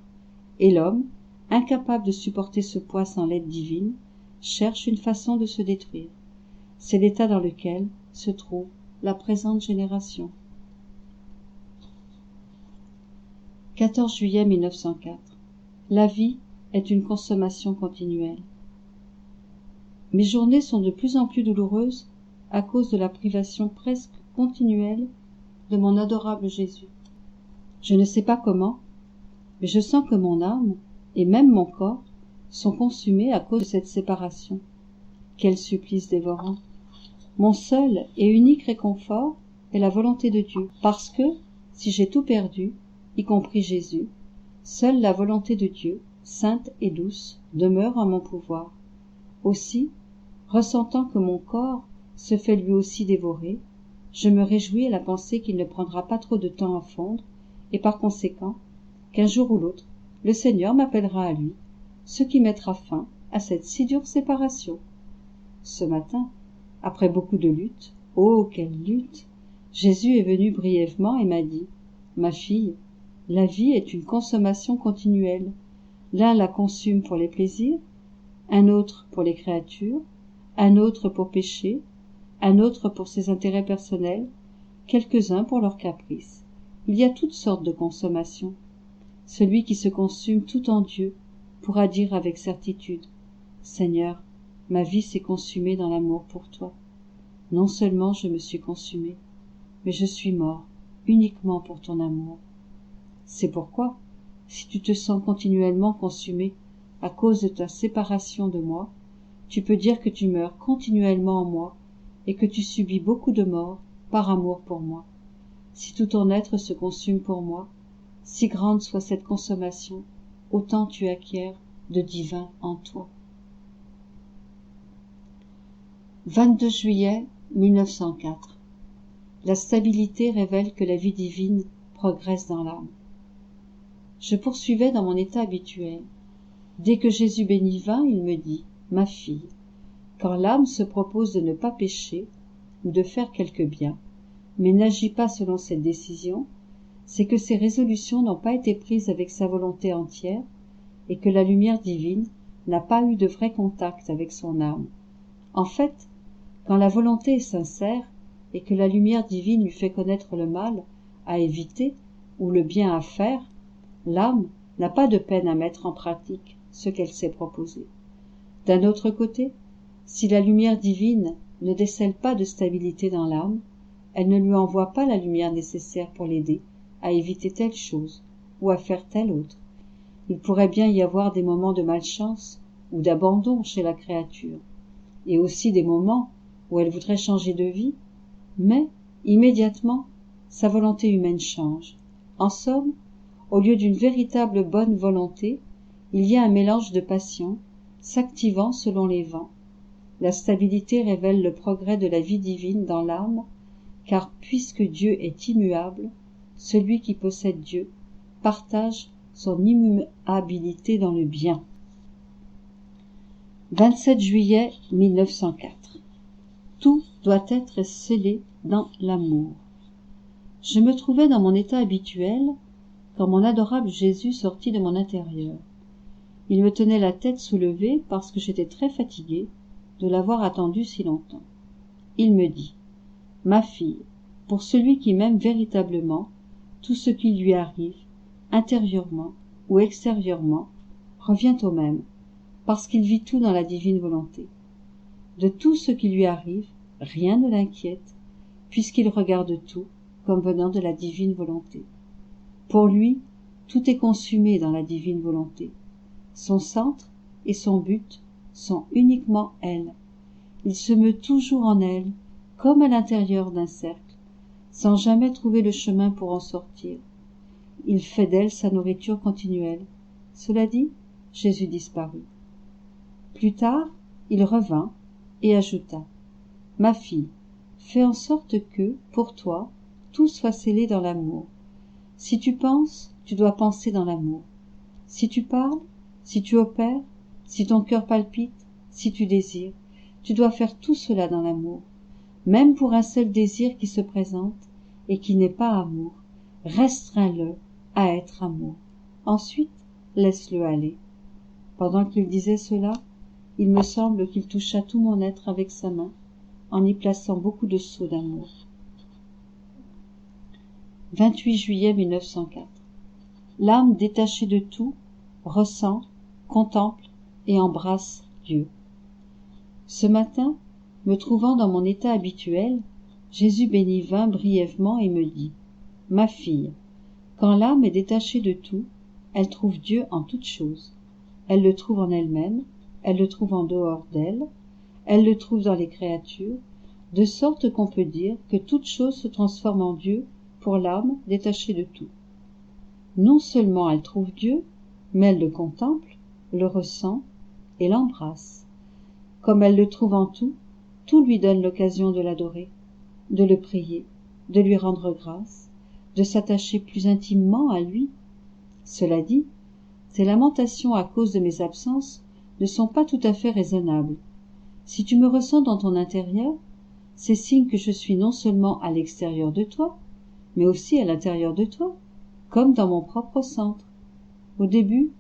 Et l'homme, incapable de supporter ce poids sans l'aide divine, cherche une façon de se détruire. C'est l'état dans lequel se trouve la présente génération. 14 juillet 1904. La vie est une consommation continuelle. Mes journées sont de plus en plus douloureuses à cause de la privation presque continuelle de mon adorable Jésus. Je ne sais pas comment, mais je sens que mon âme et même mon corps sont consumés à cause de cette séparation. Quel supplice dévorant! Mon seul et unique réconfort est la volonté de Dieu, parce que, si j'ai tout perdu, y compris Jésus, seule la volonté de Dieu, sainte et douce, demeure en mon pouvoir. Aussi, ressentant que mon corps se fait lui aussi dévorer, je me réjouis à la pensée qu'il ne prendra pas trop de temps à fondre, et par conséquent, qu'un jour ou l'autre, le Seigneur m'appellera à lui, ce qui mettra fin à cette si dure séparation. Ce matin, après beaucoup de luttes, oh, quelle lutte! Jésus est venu brièvement et m'a dit: Ma fille, La vie est une consommation continuelle. L'un la consume pour les plaisirs, un autre pour les créatures, un autre pour pécher, un autre pour ses intérêts personnels, quelques-uns pour leurs caprices. Il y a toutes sortes de consommations. Celui qui se consume tout en Dieu pourra dire avec certitude: Seigneur, ma vie s'est consumée dans l'amour pour toi. Non seulement je me suis consumé, mais je suis mort uniquement pour ton amour. C'est pourquoi, si tu te sens continuellement consumé à cause de ta séparation de moi, tu peux dire que tu meurs continuellement en moi et que tu subis beaucoup de morts par amour pour moi. Si tout ton être se consume pour moi, si grande soit cette consommation, autant tu acquiers de divin en toi. 22 juillet 1904. La stabilité révèle que la vie divine progresse dans l'âme. Je poursuivais dans mon état habituel. Dès que Jésus béni vint, il me dit: Ma fille, quand l'âme se propose de ne pas pécher ou de faire quelque bien, mais n'agit pas selon cette décision, c'est que ses résolutions n'ont pas été prises avec sa volonté entière et que la lumière divine n'a pas eu de vrai contact avec son âme. En fait, quand la volonté est sincère et que la lumière divine lui fait connaître le mal à éviter ou le bien à faire, l'âme n'a pas de peine à mettre en pratique ce qu'elle s'est proposé. D'un autre côté, si la lumière divine ne décèle pas de stabilité dans l'âme, elle ne lui envoie pas la lumière nécessaire pour l'aider à éviter telle chose ou à faire telle autre. Il pourrait bien y avoir des moments de malchance ou d'abandon chez la créature, et aussi des moments où elle voudrait changer de vie, mais, immédiatement, sa volonté humaine change. En somme, au lieu d'une véritable bonne volonté, il y a un mélange de passions, s'activant selon les vents. La stabilité révèle le progrès de la vie divine dans l'âme, car puisque Dieu est immuable, celui qui possède Dieu partage son immuabilité dans le bien. 27 juillet 1904. Tout doit être scellé dans l'amour. Je me trouvais dans mon état habituel quand mon adorable Jésus sortit de mon intérieur. Il me tenait la tête soulevée parce que j'étais très fatiguée de l'avoir attendu si longtemps. Il me dit: Ma fille, pour celui qui m'aime véritablement, tout ce qui lui arrive, intérieurement ou extérieurement, revient au même, parce qu'il vit tout dans la divine volonté. De tout ce qui lui arrive, rien ne l'inquiète, puisqu'il regarde tout comme venant de la divine volonté. Pour lui, tout est consumé dans la divine volonté. Son centre et son but sont uniquement elle. Il se meut toujours en elle, comme à l'intérieur d'un cercle, sans jamais trouver le chemin pour en sortir. Il fait d'elle sa nourriture continuelle. Cela dit, Jésus disparut. Plus tard, il revint et ajouta: Ma fille, fais en sorte que, pour toi, tout soit scellé dans l'amour. Si tu penses, tu dois penser dans l'amour. Si tu parles, si tu opères, si ton cœur palpite, si tu désires, tu dois faire tout cela dans l'amour. Même pour un seul désir qui se présente et qui n'est pas amour, restreins-le à être amour. Ensuite, laisse-le aller. Pendant qu'il disait cela, il me semble qu'il toucha tout mon être avec sa main, en y plaçant beaucoup de seaux d'amour. 28 juillet 1904. L'âme détachée de tout ressent, contemple et embrasse Dieu. Ce matin, me trouvant dans mon état habituel, Jésus béni vint brièvement et me dit: Ma fille, quand l'âme est détachée de tout, elle trouve Dieu en toutes choses. Elle le trouve en elle-même, elle le trouve en dehors d'elle, elle le trouve dans les créatures, de sorte qu'on peut dire que toute chose se transforme en Dieu pour l'âme détachée de tout. Non seulement elle trouve Dieu, mais elle le contemple, le ressent et l'embrasse. Comme elle le trouve en tout, tout lui donne l'occasion de l'adorer, de le prier, de lui rendre grâce, de s'attacher plus intimement à lui. Cela dit, ces lamentations à cause de mes absences ne sont pas tout à fait raisonnables. Si tu me ressens dans ton intérieur, c'est signe que je suis non seulement à l'extérieur de toi, mais aussi à l'intérieur de toi. comme dans mon propre centre. Au début,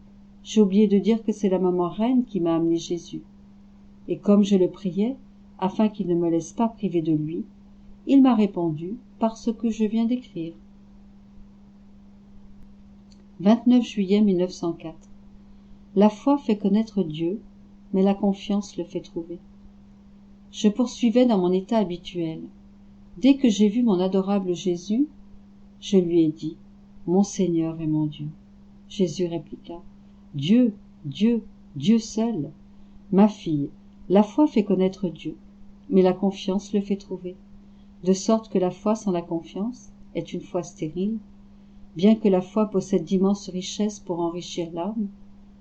j'ai oublié de dire que c'est la maman reine qui m'a amené Jésus. Et comme je le priais, afin qu'il ne me laisse pas priver de lui, il m'a répondu par ce que je viens d'écrire. 29 juillet 1904. La foi fait connaître Dieu, mais la confiance le fait trouver. Je poursuivais dans mon état habituel. Dès que j'ai vu mon adorable Jésus, je lui ai dit « Mon Seigneur et mon Dieu ». Jésus répliqua « Dieu, Dieu, Dieu seul. Ma fille, la foi fait connaître Dieu, mais la confiance le fait trouver. De sorte que la foi sans la confiance est une foi stérile. Bien que la foi possède d'immenses richesses pour enrichir l'âme,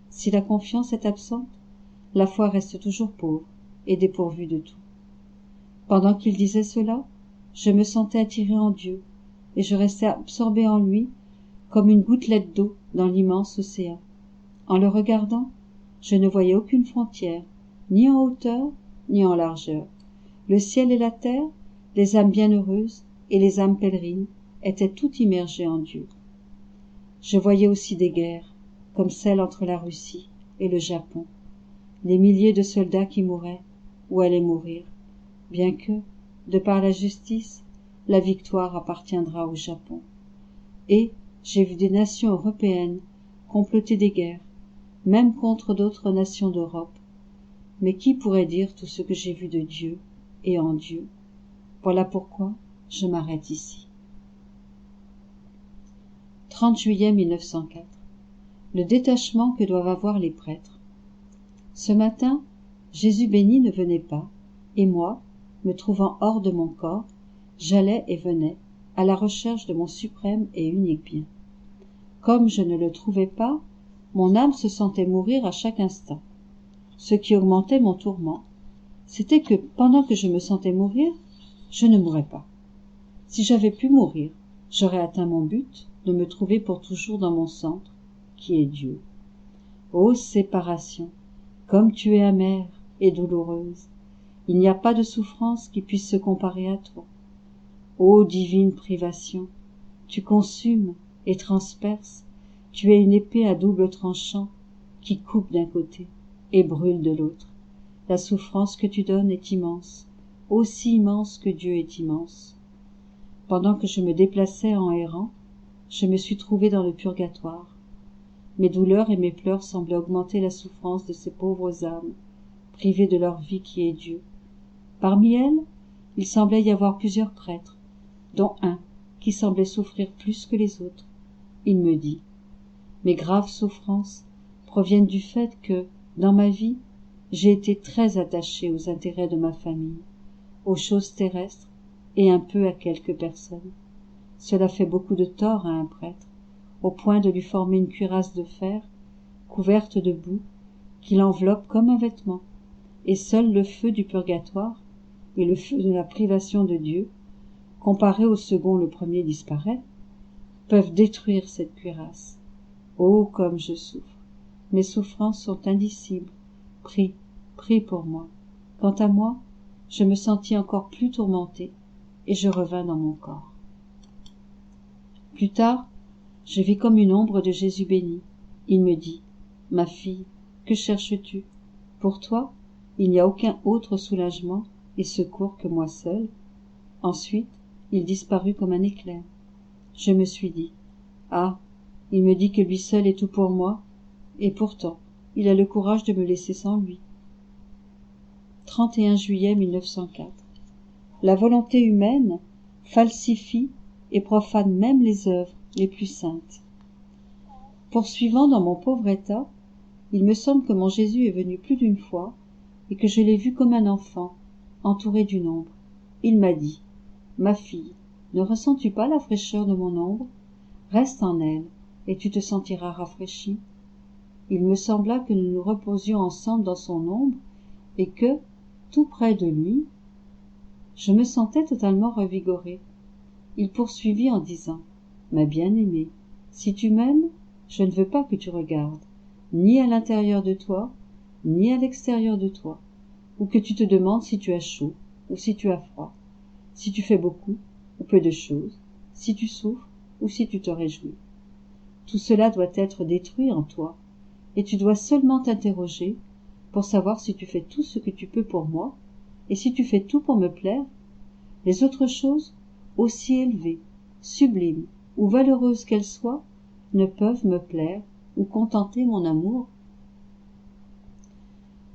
si la confiance est absente, la foi reste toujours pauvre et dépourvue de tout. » Pendant qu'il disait cela, je me sentais attiré en Dieu, et je restais absorbé en lui comme une gouttelette d'eau dans l'immense océan. En le regardant, je ne voyais aucune frontière, ni en hauteur, ni en largeur. Le ciel et la terre, les âmes bienheureuses et les âmes pèlerines étaient tout immergées en Dieu. Je voyais aussi des guerres, comme celle entre la Russie et le Japon, les milliers de soldats qui mouraient ou allaient mourir, bien que, de par la justice, la victoire appartiendra au Japon. Et j'ai vu des nations européennes comploter des guerres, même contre d'autres nations d'Europe. Mais qui pourrait dire tout ce que j'ai vu de Dieu et en Dieu? Voilà pourquoi je m'arrête ici. 30 juillet 1904. Le détachement que doivent avoir les prêtres. Ce matin, Jésus béni ne venait pas, et moi, me trouvant hors de mon corps, j'allais et venais à la recherche de mon suprême et unique bien. Comme je ne le trouvais pas, mon âme se sentait mourir à chaque instant. Ce qui augmentait mon tourment, c'était que pendant que je me sentais mourir, je ne mourais pas. Si j'avais pu mourir, j'aurais atteint mon but de me trouver pour toujours dans mon centre, qui est Dieu. Ô séparation, comme tu es amère et douloureuse, il n'y a pas de souffrance qui puisse se comparer à toi. Ô divine privation, tu consumes et transperces, tu es une épée à double tranchant qui coupe d'un côté et brûle de l'autre. La souffrance que tu donnes est immense, aussi immense que Dieu est immense. Pendant que je me déplaçais en errant, je me suis trouvé dans le purgatoire. Mes douleurs et mes pleurs semblaient augmenter la souffrance de ces pauvres âmes, privées de leur vie qui est Dieu. Parmi elles, il semblait y avoir plusieurs prêtres, dont un qui semblait souffrir plus que les autres. Il me dit « Mes graves souffrances proviennent du fait que, dans ma vie, j'ai été très attaché aux intérêts de ma famille, aux choses terrestres et un peu à quelques personnes. Cela fait beaucoup de tort à un prêtre, au point de lui former une cuirasse de fer, couverte de boue, qui l'enveloppe comme un vêtement, et seul le feu du purgatoire et le feu de la privation de Dieu, comparé au second le premier disparaît, peuvent détruire cette cuirasse. Oh, comme je souffre! Mes souffrances sont indicibles. Prie, prie pour moi. Quant à moi, je me sentis encore plus tourmenté, et je revins dans mon corps. Plus tard, je vis comme une ombre de Jésus béni. Il me dit « Ma fille, que cherches-tu? Pour toi, il n'y a aucun autre soulagement et secours que moi seul. » Ensuite, il disparut comme un éclair. Je me suis dit « Ah, il me dit que lui seul est tout pour moi, et pourtant, il a le courage de me laisser sans lui. » 31 juillet 1904. La volonté humaine falsifie et profane même les œuvres les plus saintes. Poursuivant dans mon pauvre état, il me semble que mon Jésus est venu plus d'une fois et que je l'ai vu comme un enfant, entouré d'une ombre. Il m'a dit « Ma fille, ne ressens-tu pas la fraîcheur de mon ombre? Reste en elle, et tu te sentiras rafraîchie. » Il me sembla que nous nous reposions ensemble dans son ombre, et que, tout près de lui, je me sentais totalement revigoré. Il poursuivit en disant « Ma bien-aimée, si tu m'aimes, je ne veux pas que tu regardes, ni à l'intérieur de toi, ni à l'extérieur de toi, ou que tu te demandes si tu as chaud ou si tu as froid, si tu fais beaucoup ou peu de choses, si tu souffres ou si tu te réjouis. Tout cela doit être détruit en toi, et tu dois seulement t'interroger pour savoir si tu fais tout ce que tu peux pour moi, et si tu fais tout pour me plaire. Les autres choses, aussi élevées, sublimes ou valeureuses qu'elles soient, ne peuvent me plaire ou contenter mon amour.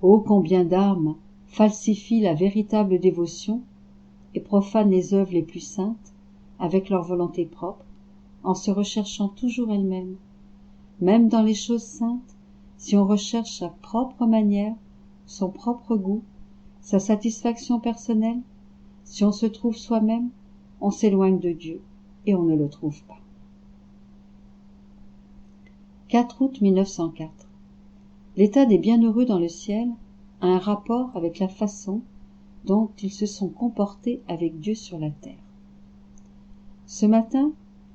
Oh, combien d'âmes falsifient la véritable dévotion et profanent les œuvres les plus saintes avec leur volonté propre, en se recherchant toujours elles-mêmes. Même dans les choses saintes, si on recherche sa propre manière, son propre goût, sa satisfaction personnelle, si on se trouve soi-même, on s'éloigne de Dieu et on ne le trouve pas. 4 août 1904. L'état des bienheureux dans le ciel a un rapport avec la façon dont ils se sont comportés avec Dieu sur la terre. Ce matin,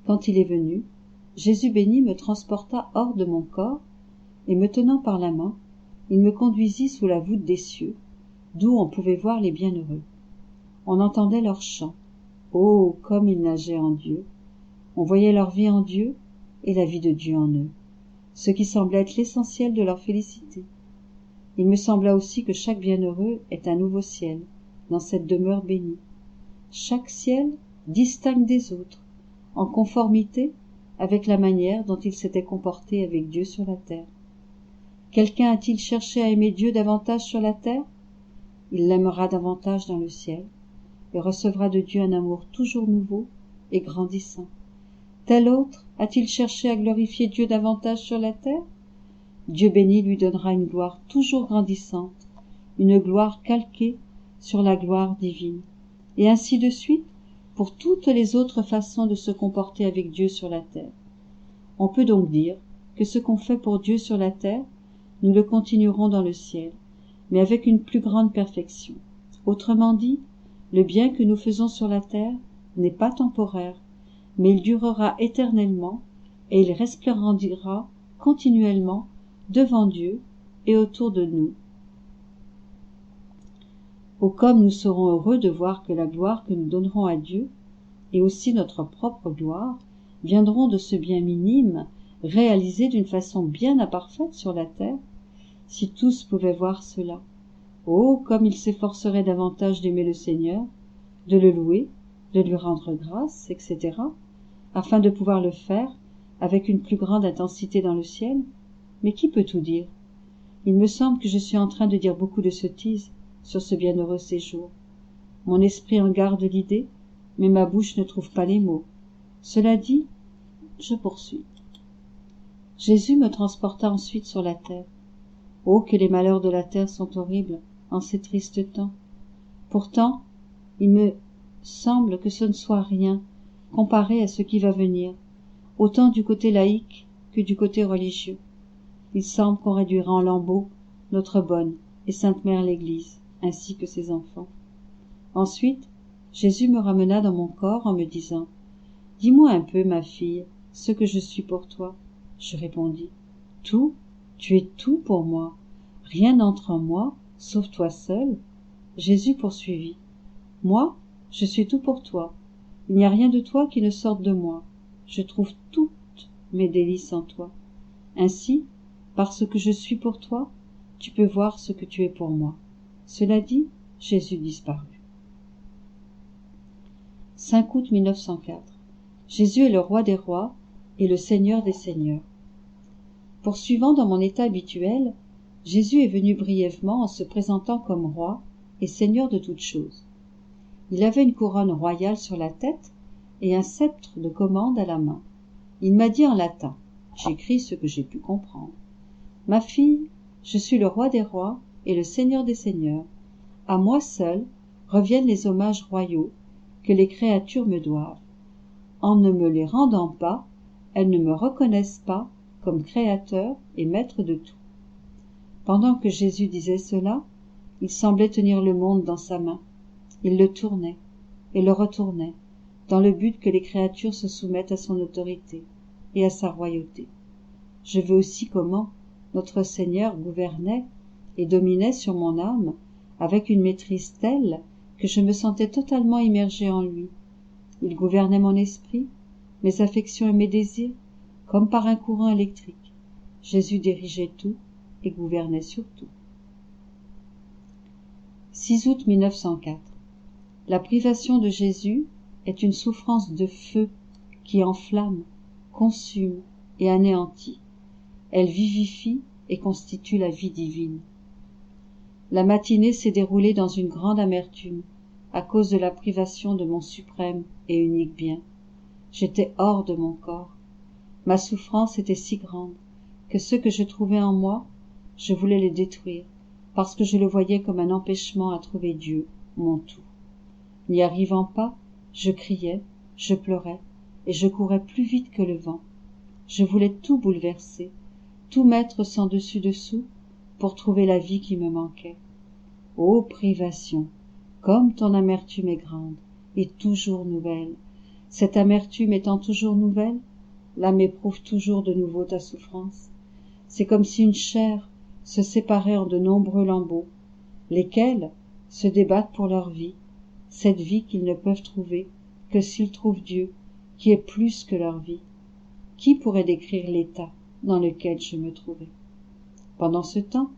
quand il est venu, Jésus béni me transporta hors de mon corps, et me tenant par la main, il me conduisit sous la voûte des cieux, d'où on pouvait voir les bienheureux. On entendait leurs chants. Oh, comme ils nageaient en Dieu! On voyait leur vie en Dieu et la vie de Dieu en eux, ce qui semblait être l'essentiel de leur félicité. Il me sembla aussi que chaque bienheureux est un nouveau ciel, dans cette demeure bénie. Chaque ciel distinct des autres, en conformité avec la manière dont il s'était comporté avec Dieu sur la terre. Quelqu'un a-t-il cherché à aimer Dieu davantage sur la terre? Il l'aimera davantage dans le ciel, et recevra de Dieu un amour toujours nouveau et grandissant. Tel autre a-t-il cherché à glorifier Dieu davantage sur la terre? Dieu béni lui donnera une gloire toujours grandissante, une gloire calquée sur la gloire divine, et ainsi de suite pour toutes les autres façons de se comporter avec Dieu sur la terre. On peut donc dire que ce qu'on fait pour Dieu sur la terre, nous le continuerons dans le ciel, mais avec une plus grande perfection. Autrement dit, le bien que nous faisons sur la terre n'est pas temporaire, mais il durera éternellement et il resplendira continuellement devant Dieu et autour de nous. Oh, comme nous serons heureux de voir que la gloire que nous donnerons à Dieu, et aussi notre propre gloire, viendront de ce bien minime, réalisé d'une façon bien imparfaite sur la terre. Si tous pouvaient voir cela, oh, comme ils s'efforceraient davantage d'aimer le Seigneur, de le louer, de lui rendre grâce, etc., afin de pouvoir le faire avec une plus grande intensité dans le ciel. Mais qui peut tout dire? Il me semble que je suis en train de dire beaucoup de sottises sur ce bienheureux séjour. Mon esprit en garde l'idée, mais ma bouche ne trouve pas les mots. Cela dit, je poursuis. Jésus me transporta ensuite sur la terre. Oh, que les malheurs de la terre sont horribles en ces tristes temps. Pourtant, il me semble que ce ne soit rien comparé à ce qui va venir, autant du côté laïque que du côté religieux. Il semble qu'on réduira en lambeaux notre bonne et sainte mère l'Église, ainsi que ses enfants. Ensuite, Jésus me ramena dans mon corps en me disant « Dis-moi un peu, ma fille, ce que je suis pour toi. » Je répondis « Tout, tu es tout pour moi. Rien n'entre en moi, sauf toi seul. » Jésus poursuivit « Moi, je suis tout pour toi. Il n'y a rien de toi qui ne sorte de moi. Je trouve toutes mes délices en toi. Ainsi, parce que je suis pour toi, tu peux voir ce que tu es pour moi. » Cela dit, Jésus disparut. 5 août 1904. Jésus est le roi des rois et le Seigneur des seigneurs. Poursuivant dans mon état habituel, Jésus est venu brièvement en se présentant comme roi et seigneur de toutes choses. Il avait une couronne royale sur la tête et un sceptre de commande à la main. Il m'a dit en latin, j'écris ce que j'ai pu comprendre. « Ma fille, je suis le roi des rois et le Seigneur des seigneurs. À moi seul reviennent les hommages royaux que les créatures me doivent. En ne me les rendant pas, elles ne me reconnaissent pas comme créateur et maître de tout. » Pendant que Jésus disait cela, il semblait tenir le monde dans sa main. Il le tournait et le retournait, dans le but que les créatures se soumettent à son autorité et à sa royauté. Je veux aussi comment notre Seigneur gouvernait et dominait sur mon âme avec une maîtrise telle que je me sentais totalement immergée en lui. Il gouvernait mon esprit, mes affections et mes désirs, Comme par un courant électrique, Jésus dirigeait tout et gouvernait sur tout. 6 août 1904. La privation de Jésus est une souffrance de feu qui enflamme, consume et anéantit. Elle vivifie et constitue la vie divine. La matinée s'est déroulée dans une grande amertume à cause de la privation de mon suprême et unique bien. J'étais hors de mon corps. Ma souffrance était si grande que ceux que je trouvais en moi, je voulais les détruire, parce que je le voyais comme un empêchement à trouver Dieu, mon tout. N'y arrivant pas, je criais, je pleurais, et je courais plus vite que le vent. Je voulais tout bouleverser, tout mettre sans dessus-dessous, pour trouver la vie qui me manquait. Ô privation, comme ton amertume est grande, et toujours nouvelle. Cette amertume étant toujours nouvelle, l'âme éprouve toujours de nouveau ta souffrance. C'est comme si une chair se séparait en de nombreux lambeaux, lesquels se débattent pour leur vie, cette vie qu'ils ne peuvent trouver que s'ils trouvent Dieu, qui est plus que leur vie. Qui pourrait décrire l'état dans lequel je me trouvais? Pendant ce temps,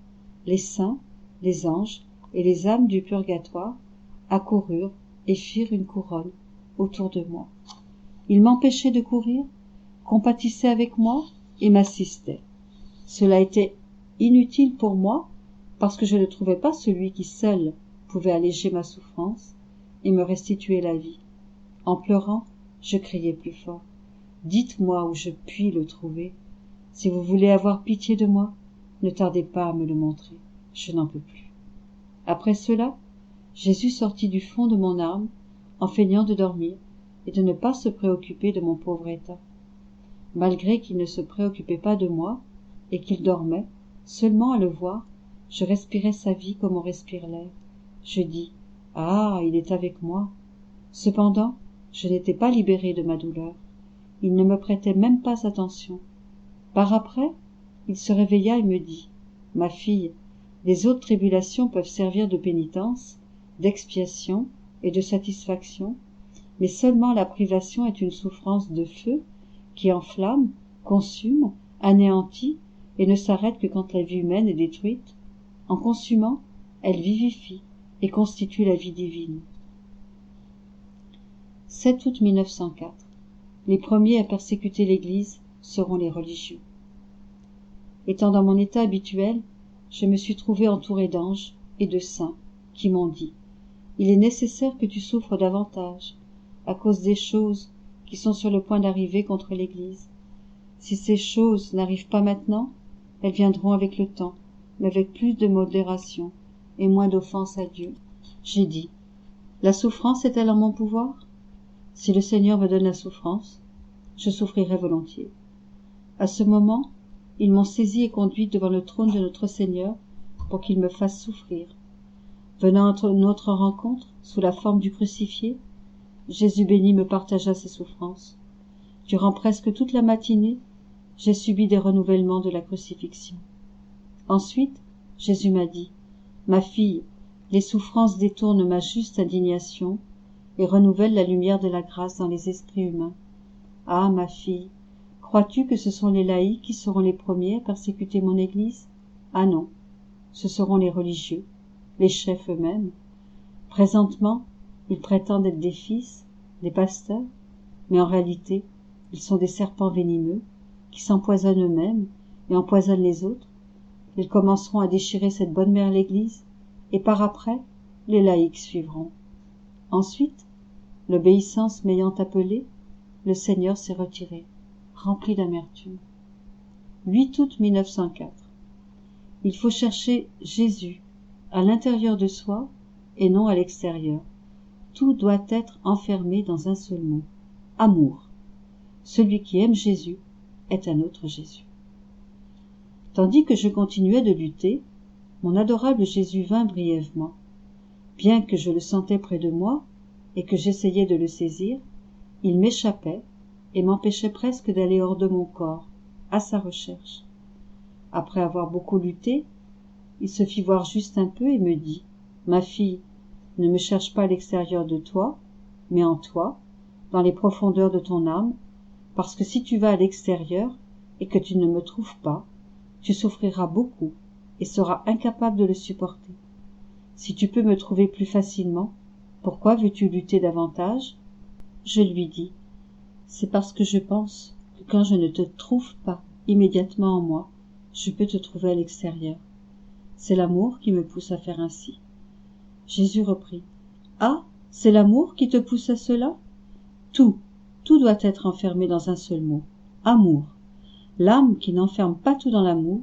les saints, les anges et les âmes du purgatoire accoururent et firent une couronne autour de moi. Ils m'empêchaient de courir, compatissaient avec moi et m'assistaient. Cela était inutile pour moi parce que je ne trouvais pas celui qui seul pouvait alléger ma souffrance et me restituer la vie. En pleurant, je criais plus fort. Dites-moi où je puis le trouver. Si vous voulez avoir pitié de moi, ne tardez pas à me le montrer. Je n'en peux plus. Après cela, Jésus sortit du fond de mon âme en feignant de dormir et de ne pas se préoccuper de mon pauvre état. Malgré qu'il ne se préoccupait pas de moi et qu'il dormait, seulement à le voir, je respirais sa vie comme on respire l'air. Je dis « Ah, il est avec moi !» Cependant, je n'étais pas libérée de ma douleur. Il ne me prêtait même pas attention. Par après, il se réveilla et me dit « Ma fille, les autres tribulations peuvent servir de pénitence, d'expiation et de satisfaction, mais seulement la privation est une souffrance de feu qui enflamme, consume, anéantit et ne s'arrête que quand la vie humaine est détruite. En consumant, elle vivifie et constitue la vie divine. 7 août 1904. Les premiers à persécuter l'Église seront les religieux. Étant dans mon état habituel, je me suis trouvé entouré d'anges et de saints qui m'ont dit « Il est nécessaire que tu souffres davantage à cause des choses qui sont sur le point d'arriver contre l'Église. Si ces choses n'arrivent pas maintenant, elles viendront avec le temps, mais avec plus de modération et moins d'offense à Dieu. » J'ai dit « La souffrance est-elle en mon pouvoir? Si le Seigneur me donne la souffrance, je souffrirai volontiers. » À ce moment, ils m'ont saisi et conduite devant le trône de notre Seigneur pour qu'il me fasse souffrir. Venant à notre rencontre sous la forme du crucifié, Jésus béni me partagea ses souffrances. Durant presque toute la matinée, j'ai subi des renouvellements de la crucifixion. Ensuite, Jésus m'a dit « Ma fille, les souffrances détournent ma juste indignation et renouvellent la lumière de la grâce dans les esprits humains. Ah, ma fille, crois-tu que ce sont les laïcs qui seront les premiers à persécuter mon Église? Ah non, ce seront les religieux, les chefs eux-mêmes. Présentement, ils prétendent être des fils, des pasteurs, mais en réalité, ils sont des serpents venimeux qui s'empoisonnent eux-mêmes et empoisonnent les autres. Ils commenceront à déchirer cette bonne mère l'Église, et par après, les laïcs suivront. Ensuite, l'obéissance m'ayant appelé, le Seigneur s'est retiré, rempli d'amertume. 8 août 1904. Il faut chercher Jésus à l'intérieur de soi et non à l'extérieur. Tout doit être enfermé dans un seul mot, amour. Celui qui aime Jésus est un autre Jésus. Tandis que je continuais de lutter, mon adorable Jésus vint brièvement. Bien que je le sentais près de moi et que j'essayais de le saisir, il m'échappait et m'empêchait presque d'aller hors de mon corps, à sa recherche. Après avoir beaucoup lutté, il se fit voir juste un peu et me dit « Ma fille, ne me cherche pas à l'extérieur de toi, mais en toi, dans les profondeurs de ton âme, parce que si tu vas à l'extérieur, et que tu ne me trouves pas, tu souffriras beaucoup et seras incapable de le supporter. Si tu peux me trouver plus facilement, pourquoi veux-tu lutter davantage? Je lui dis, c'est parce que je pense que quand je ne te trouve pas immédiatement en moi, je peux te trouver à l'extérieur. C'est l'amour qui me pousse à faire ainsi. Jésus reprit, ah, c'est l'amour qui te pousse à cela? Tout doit être enfermé dans un seul mot, amour. L'âme qui n'enferme pas tout dans l'amour,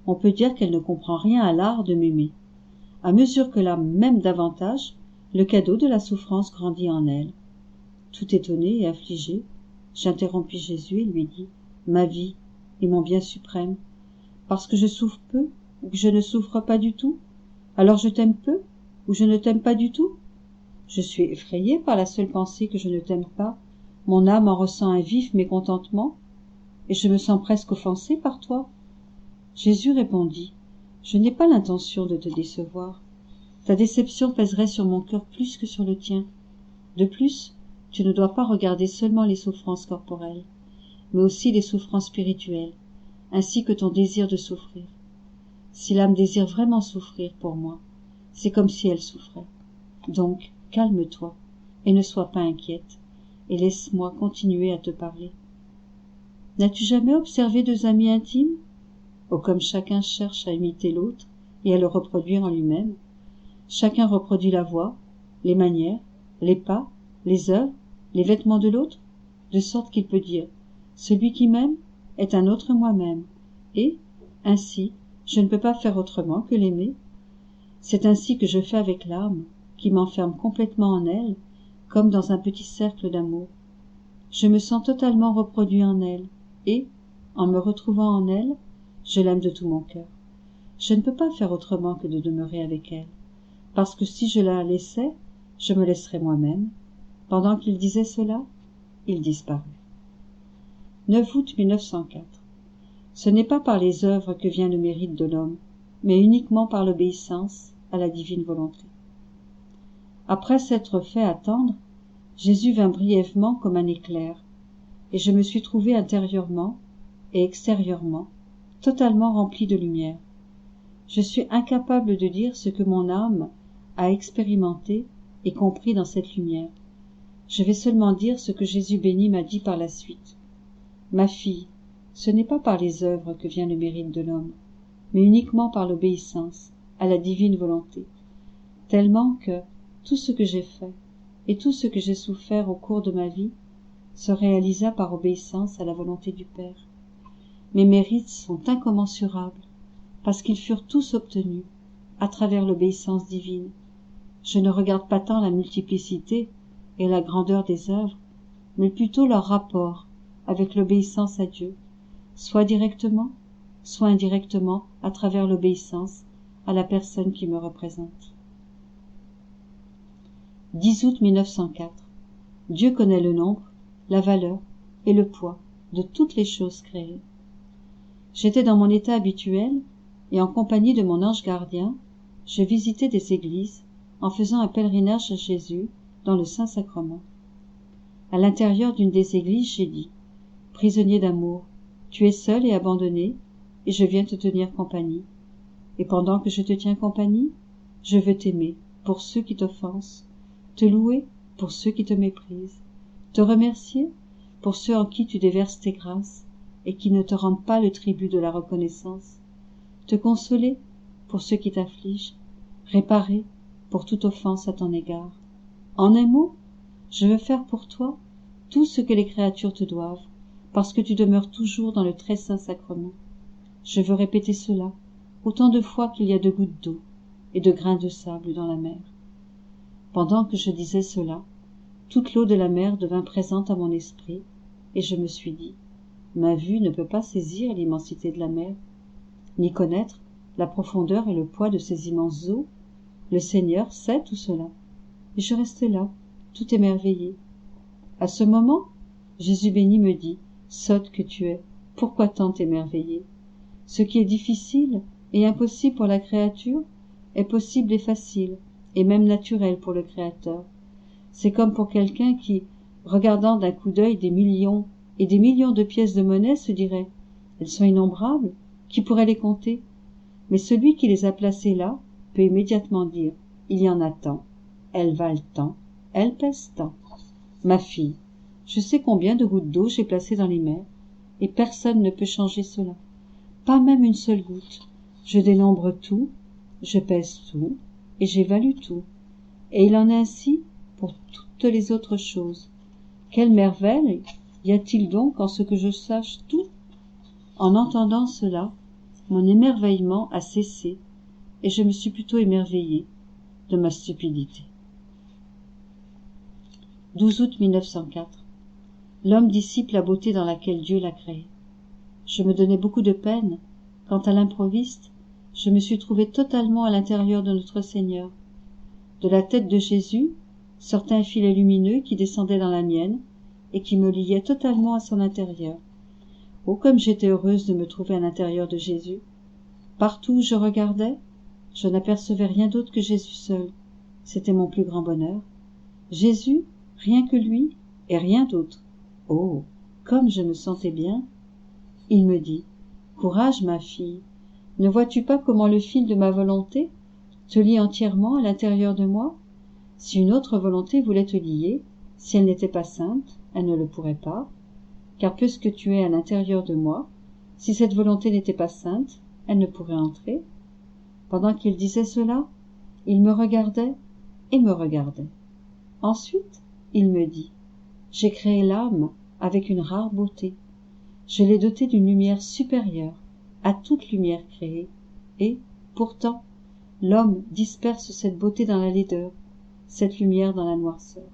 on peut dire qu'elle ne comprend rien à l'art de m'aimer. À mesure que l'âme m'aime davantage, le cadeau de la souffrance grandit en elle. Tout étonné et affligé, j'interrompis Jésus et lui dis, ma vie est mon bien suprême, parce que je souffre peu ou que je ne souffre pas du tout, alors je t'aime peu ou je ne t'aime pas du tout? Je suis effrayé par la seule pensée que je ne t'aime pas, mon âme en ressent un vif mécontentement, et je me sens presque offensé par toi. Jésus répondit, je n'ai pas l'intention de te décevoir. Ta déception pèserait sur mon cœur plus que sur le tien. De plus, tu ne dois pas regarder seulement les souffrances corporelles, mais aussi les souffrances spirituelles, ainsi que ton désir de souffrir. Si l'âme désire vraiment souffrir pour moi, c'est comme si elle souffrait. Donc, calme-toi, et ne sois pas inquiète, et laisse-moi continuer à te parler. N'as-tu jamais observé deux amis intimes? Oh, comme chacun cherche à imiter l'autre et à le reproduire en lui-même. Chacun reproduit la voix, les manières, les pas, les œuvres, les vêtements de l'autre, de sorte qu'il peut dire « Celui qui m'aime est un autre moi-même » et, ainsi, je ne peux pas faire autrement que l'aimer. C'est ainsi que je fais avec l'âme, qui m'enferme complètement en elle, comme dans un petit cercle d'amour. Je me sens totalement reproduit en elle, et, en me retrouvant en elle, je l'aime de tout mon cœur. Je ne peux pas faire autrement que de demeurer avec elle, parce que si je la laissais, je me laisserais moi-même. Pendant qu'il disait cela, il disparut. 9 août 1904. Ce n'est pas par les œuvres que vient le mérite de l'homme, mais uniquement par l'obéissance à la divine volonté. Après s'être fait attendre, Jésus vint brièvement comme un éclair, et je me suis trouvé intérieurement et extérieurement totalement rempli de lumière. Je suis incapable de dire ce que mon âme a expérimenté et compris dans cette lumière. Je vais seulement dire ce que Jésus béni m'a dit par la suite. Ma fille, ce n'est pas par les œuvres que vient le mérite de l'homme, mais uniquement par l'obéissance à la divine volonté, tellement que tout ce que j'ai fait et tout ce que j'ai souffert au cours de ma vie se réalisa par obéissance à la volonté du Père. Mes mérites sont incommensurables, parce qu'ils furent tous obtenus à travers l'obéissance divine. Je ne regarde pas tant la multiplicité et la grandeur des œuvres, mais plutôt leur rapport avec l'obéissance à Dieu, soit directement, soit indirectement à travers l'obéissance à la personne qui me représente. 10 août 1904. Dieu connaît le nombre, la valeur et le poids de toutes les choses créées. J'étais dans mon état habituel, et en compagnie de mon ange gardien, je visitais des églises en faisant un pèlerinage à Jésus dans le Saint-Sacrement. À l'intérieur d'une des églises, j'ai dit « Prisonnier d'amour, tu es seul et abandonné, et je viens te tenir compagnie. Et pendant que je te tiens compagnie, je veux t'aimer pour ceux qui t'offensent, te louer pour ceux qui te méprisent, te remercier pour ceux en qui tu déverses tes grâces et qui ne te rendent pas le tribut de la reconnaissance, te consoler pour ceux qui t'affligent, réparer pour toute offense à ton égard. En un mot, je veux faire pour toi tout ce que les créatures te doivent, parce que tu demeures toujours dans le très saint sacrement. Je veux répéter cela autant de fois qu'il y a de gouttes d'eau et de grains de sable dans la mer. Pendant que je disais cela, toute l'eau de la mer devint présente à mon esprit, et je me suis dit, ma vue ne peut pas saisir l'immensité de la mer, ni connaître la profondeur et le poids de ces immenses eaux. Le Seigneur sait tout cela. Et je restais là, tout émerveillé. À ce moment, Jésus béni me dit, sotte que tu es, pourquoi tant t'émerveiller? Ce qui est difficile et impossible pour la créature est possible et facile, et même naturel pour le Créateur. C'est comme pour quelqu'un qui, regardant d'un coup d'œil des millions et des millions de pièces de monnaie, se dirait « Elles sont innombrables. Qui pourrait les compter? Mais celui qui les a placées là peut immédiatement dire: il y en a tant, elles valent tant, elles pèsent tant. Ma fille, je sais combien de gouttes d'eau j'ai placées dans les mers, et personne ne peut changer cela. Pas même une seule goutte. Je dénombre tout, je pèse tout, et j'évalue tout. Et il en est ainsi pour toutes les autres choses. Quelle merveille y a-t-il donc en ce que je sache tout? En entendant cela, mon émerveillement a cessé, et je me suis plutôt émerveillée de ma stupidité. 12 août 1904. L'homme dissipe la beauté dans laquelle Dieu l'a créé. Je me donnais beaucoup de peine. Quant à l'improviste, je me suis trouvée totalement à l'intérieur de notre Seigneur. De la tête de Jésus sortait un filet lumineux qui descendait dans la mienne et qui me liait totalement à son intérieur. Oh, comme j'étais heureuse de me trouver à l'intérieur de Jésus. Partout où je regardais, je n'apercevais rien d'autre que Jésus seul. C'était mon plus grand bonheur. Jésus, rien que lui, et rien d'autre. Oh, comme je me sentais bien. Il me dit: courage, ma fille. Ne vois-tu pas comment le fil de ma volonté te lie entièrement à l'intérieur de moi? Si une autre volonté voulait te lier, si elle n'était pas sainte, elle ne le pourrait pas, car puisque tu es à l'intérieur de moi, si cette volonté n'était pas sainte, elle ne pourrait entrer. Pendant qu'il disait cela, il me regardait et me regardait. Ensuite, il me dit: j'ai créé l'âme avec une rare beauté. Je l'ai dotée d'une lumière supérieure à toute lumière créée, et, pourtant, l'homme disperse cette beauté dans la laideur, cette lumière dans la noirceur.